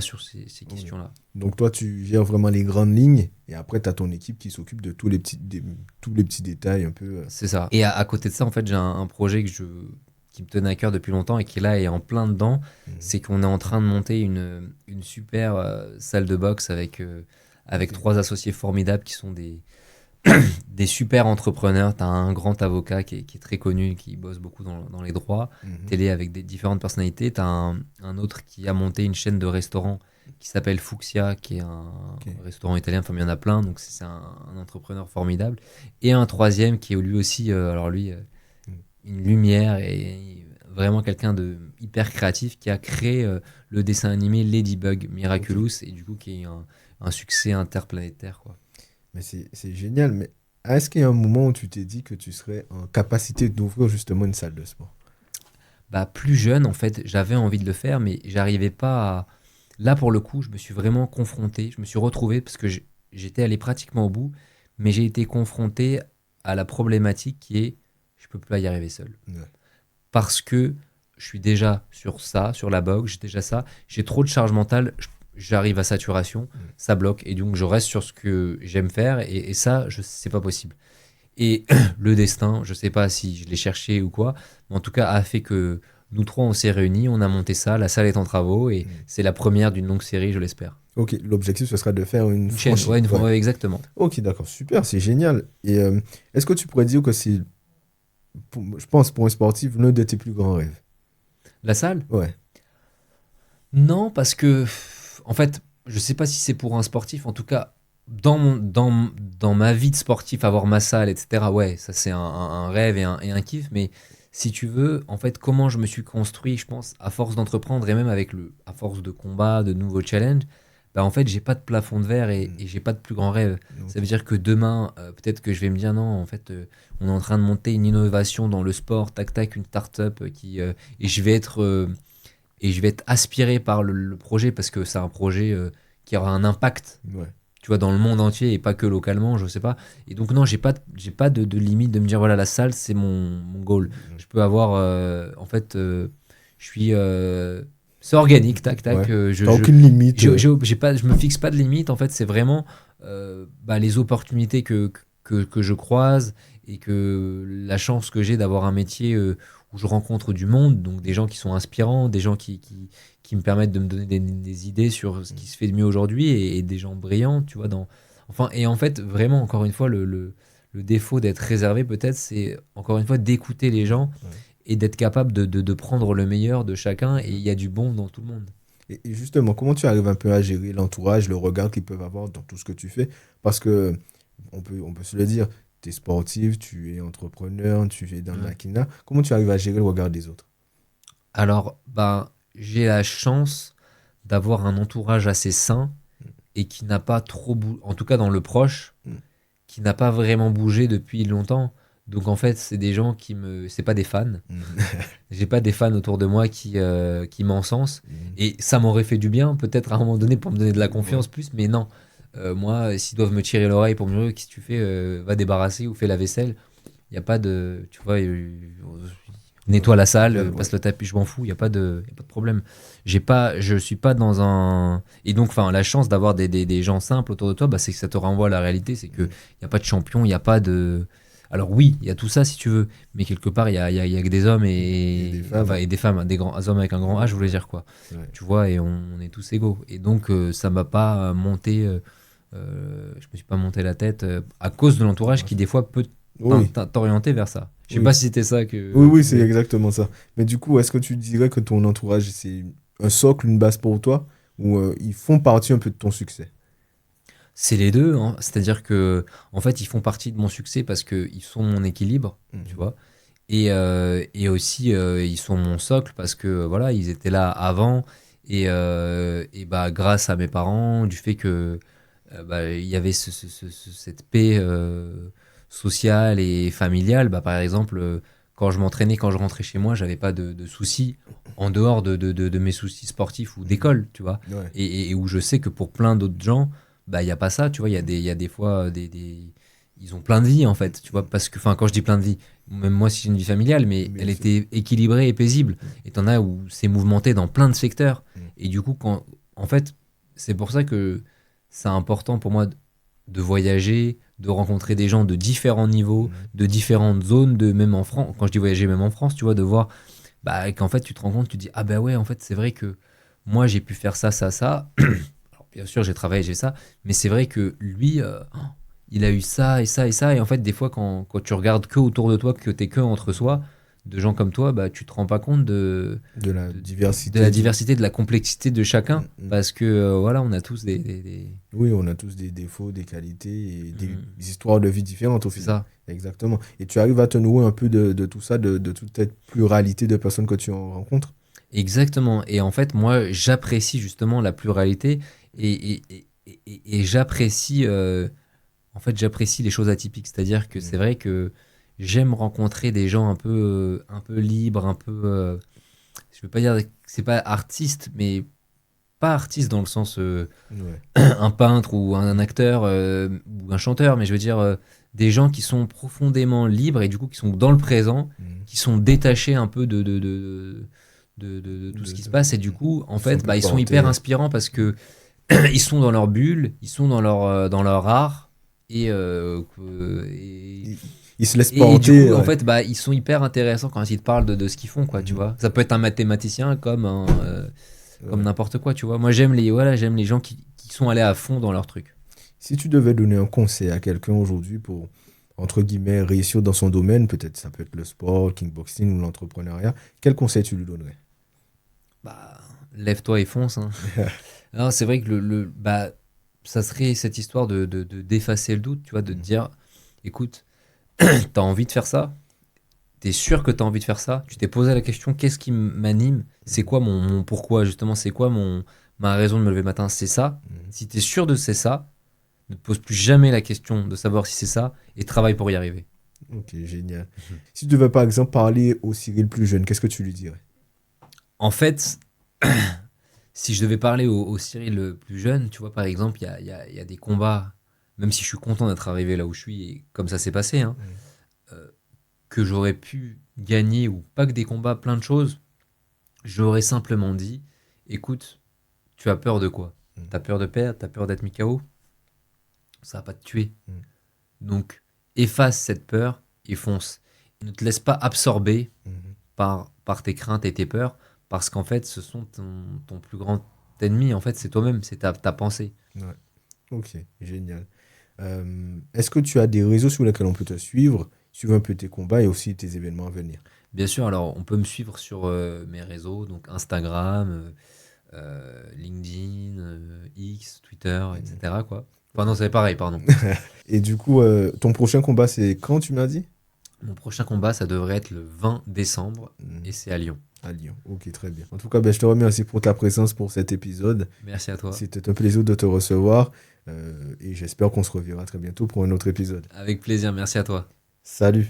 sur ces Ok. questions-là. Donc toi, tu gères vraiment les grandes lignes et après, tu as ton équipe qui s'occupe de tous les petits détails un peu. C'est ça. Et à côté de ça, en fait, j'ai un projet qui me tenait à cœur depuis longtemps et qui là est en plein dedans. Mhm. C'est qu'on est en train de monter une super salle de boxe avec Ok. trois associés formidables qui sont des super entrepreneurs. Tu as un grand avocat qui est très connu, qui bosse beaucoup dans les droits, Mhm. télé avec des différentes personnalités. Tu as un autre qui a monté une chaîne de restaurants qui s'appelle Fuxia, qui est un Ok. restaurant italien. Enfin, il y en a plein, donc c'est un entrepreneur formidable. Et un troisième qui est lui aussi, alors lui, Mhm. une lumière et vraiment quelqu'un de hyper créatif qui a créé le dessin animé Ladybug Ok. Miraculous et du coup qui est un succès interplanétaire, quoi. Mais c'est génial. Mais est-ce qu'il y a un moment où tu t'es dit que tu serais en capacité d'ouvrir justement une salle de sport? Bah, plus jeune, en fait, j'avais envie de le faire, mais j'arrivais pas à... Là, pour le coup, je me suis vraiment confronté, je me suis retrouvé parce que j'étais allé pratiquement au bout, mais j'ai été confronté à la problématique qui est je peux pas y arriver seul. Ouais. Parce que je suis déjà sur ça, sur la boxe, j'ai déjà ça, j'ai trop de charge mentale, j'arrive à saturation, ça bloque, et donc je reste sur ce que j'aime faire, et ça, c'est pas possible. Et le destin, je sais pas si je l'ai cherché ou quoi, mais en tout cas a fait que nous trois on s'est réunis, on a monté ça, la salle est en travaux, et c'est la première d'une longue série, je l'espère. Ok, l'objectif, ce sera de faire une Une chaîne, franchise. ouais, Ouais. ouais, exactement. Ok, d'accord, super, c'est génial. Et est-ce que tu pourrais dire que c'est, je pense, pour un sportif, l'un de tes plus grands rêves? La salle? Ouais. Non, parce que, en fait, je sais pas si c'est pour un sportif, en tout cas, dans ma vie de sportif, avoir ma salle, etc., ouais, ça c'est un rêve et un kiff, mais si tu veux, en fait, comment je me suis construit, je pense, à force d'entreprendre et même à force de combat, de nouveaux challenges, bah en fait, j'ai pas de plafond de verre et j'ai pas de plus grand rêve. Ça Ok. veut dire que demain, peut-être que je vais me dire non, en fait, on est en train de monter une innovation dans le sport, tac tac, une start-up et je vais être aspiré par le projet parce que c'est un projet qui aura un impact, Ouais. tu vois, dans le monde entier et pas que localement, je sais pas. Et donc non, j'ai pas de limite de me dire voilà la salle c'est mon goal. Je peux avoir en fait, je suis c'est organique, tac tac. Ouais. T'as aucune limite. J'ai pas, je me fixe pas de limite. En fait, c'est vraiment les opportunités que je croise et que la chance que j'ai d'avoir un métier où je rencontre du monde, donc des gens qui sont inspirants, des gens qui me permettent de me donner des idées sur ce qui se fait de mieux aujourd'hui et des gens brillants, tu vois. Enfin, et en fait, vraiment, encore une fois, le défaut d'être réservé, peut-être, c'est encore une fois d'écouter les gens Ouais. et d'être capable de prendre le meilleur de chacun et il y a du bon dans tout le monde. Et justement, comment tu arrives un peu à gérer l'entourage, le regard qu'ils peuvent avoir dans tout ce que tu fais? Parce que, on peut se le dire, tu es sportif, tu es entrepreneur, tu es dans le Ouais. maquina. Comment tu arrives à gérer le regard des autres? Alors, ben, j'ai la chance d'avoir un entourage assez sain et qui n'a pas trop bougé, en tout cas dans le proche, Mm. qui n'a pas vraiment bougé depuis longtemps. Donc en fait, c'est des gens c'est pas des fans. Mm. J'ai pas des fans autour de moi qui m'encensent. Mm. Et ça m'aurait fait du bien, peut-être à un moment donné, pour me donner de la Ouais. confiance plus. Mais non, moi, s'ils doivent me tirer l'oreille pour me dire, qu'est-ce que tu fais, va débarrasser ou fais la vaisselle. Il n'y a pas de, tu vois, nettoie la salle, Ouais. passe le tapis, je m'en fous, y a pas de problème. Je suis pas dans un. Et donc, enfin, la chance d'avoir des gens simples autour de toi, bah, c'est que ça te renvoie à la réalité, c'est qu'il n'y a pas de champion, il n'y a pas de. Alors oui, il y a tout ça si tu veux, mais quelque part, il y a que des hommes Et des femmes. enfin, et des femmes, des grands hommes avec un grand H, je voulais dire quoi. Ouais. Tu vois, et on est tous égaux. Et donc, ça m'a pas monté, je me suis pas monté la tête à cause de l'entourage qui, des fois, peut Oui, t'orienter vers ça. Je sais oui. pas si c'était ça Oui, que oui, tu c'est voulais. exactement ça. Mais du coup, est-ce que tu dirais que ton entourage, c'est un socle, une base pour toi, ou ils font partie un peu de ton succès? C'est les deux, hein. C'est-à-dire que, en fait, ils font partie de mon succès parce qu'ils sont mon équilibre, tu Mhm. vois. Et aussi, ils sont mon socle parce que, voilà, ils étaient là avant. Et bah, grâce à mes parents, du fait que bah, il y avait cette paix sociale et familiale, bah, par exemple, quand je m'entraînais, quand je rentrais chez moi, j'avais pas de soucis en dehors de mes soucis sportifs ou Mhm. d'école, tu vois. Ouais. Et où je sais que pour plein d'autres gens, bah, il n'y a pas ça, tu vois. Il y a des fois ils ont plein de vie, en fait, tu vois. Parce que, enfin, quand je dis plein de vie, même moi, si j'ai une vie familiale, mais Bien elle sûr. était équilibrée et paisible. Et t'en as où c'est mouvementé dans plein de secteurs. Mhm. Et du coup, en fait, c'est pour ça que c'est important pour moi de voyager, de rencontrer des gens de différents niveaux, Mhm. de différentes zones, de même en France. Quand je dis voyager, même en France, tu vois, de voir bah, qu'en fait, tu te rends compte, tu te dis, ah bah ouais, en fait, c'est vrai que moi, j'ai pu faire ça, ça, ça. Alors, bien sûr, j'ai travaillé, j'ai ça, mais c'est vrai que lui, il a eu ça et ça et ça. Et en fait, des fois, quand tu regardes que autour de toi, que t'es que entre soi, de gens comme toi, bah, tu te rends pas compte De la de la diversité. diversité, de la complexité de chacun. Mhm. Parce que, voilà, on a tous Oui, on a tous des défauts, des qualités et Hmm, des histoires de vie différentes au c'est final. ça. Exactement. Et tu arrives à te nouer un peu de tout ça, de toute cette pluralité de personnes que tu rencontres. Exactement. Et en fait, moi, j'apprécie justement la pluralité et j'apprécie en fait, j'apprécie les choses atypiques. C'est-à-dire que c'est Mhm. vrai que j'aime rencontrer des gens un peu libres, un peu. Je veux pas dire que c'est pas artiste, mais pas artiste dans le sens Ouais. un peintre ou un acteur ou un chanteur, mais je veux dire des gens qui sont profondément libres et du coup qui sont dans le présent, Mhm. qui sont détachés un peu de tout ce qui se passe. Et du coup, en Ils sont fait, plus ils sont portés, hyper ouais. inspirants parce que ils sont dans leur bulle, ils sont dans leur art. Et, Ils, ils se laissent et du porter, coup, en ouais. fait, ils sont hyper intéressants quand ils te parlent de ce qu'ils font, quoi, tu Mhm. vois. Ça peut être un mathématicien comme Ouais. n'importe quoi, tu vois. Moi, j'aime les gens qui sont allés à fond dans leur truc. Si tu devais donner un conseil à quelqu'un aujourd'hui pour, entre guillemets, réussir dans son domaine, peut-être ça peut être le sport, le kickboxing ou l'entrepreneuriat, quel conseil tu lui donnerais? Bah, lève-toi et fonce, hein. Alors, c'est vrai que ça serait cette histoire d'effacer le doute, tu vois, de te Mhm. dire, écoute, t'as envie de faire ça? T'es sûr que t'as envie de faire ça? Tu t'es posé la question, qu'est-ce qui m'anime? C'est Mhm. quoi mon pourquoi, justement? C'est quoi ma raison de me lever le matin? C'est ça? Mhm. Si t'es sûr de c'est ça, ne te pose plus jamais la question de savoir si c'est ça et travaille pour y arriver. Ok, génial. Si tu devais par exemple parler au Cyril plus jeune, qu'est-ce que tu lui dirais? En fait, si je devais parler au Cyril le plus jeune, tu vois, par exemple, il y a des combats, même si je suis content d'être arrivé là où je suis et comme ça s'est passé, hein, Mhm. euh, que j'aurais pu gagner ou pas que des combats, plein de choses, j'aurais simplement dit, écoute, tu as peur de quoi? Mhm. T'as peur de perdre? T'as peur d'être mis KO? Ça va pas te tuer. Mhm. Donc, efface cette peur et fonce. Ne te laisse pas absorber Mhm. par tes craintes et tes peurs, parce qu'en fait, ce sont ton plus grand ennemi. En fait, c'est toi-même, c'est ta pensée. Ouais. Ok, génial. Est-ce que tu as des réseaux sur lesquels on peut te suivre un peu tes combats et aussi tes événements à venir? Bien sûr, alors on peut me suivre sur mes réseaux, donc Instagram, LinkedIn, X, Twitter, Mhm. etc. Quoi. Enfin non, c'est pareil, pardon. Et du coup, ton prochain combat, c'est quand tu m'as dit? Mon prochain combat, ça devrait être le 20 décembre et Mhm. c'est à Lyon. À Lyon. Ok, très bien. En tout cas, ben, je te remercie pour ta présence pour cet épisode. Merci à toi. C'était un plaisir de te recevoir et j'espère qu'on se reverra très bientôt pour un autre épisode. Avec plaisir, merci à toi. Salut!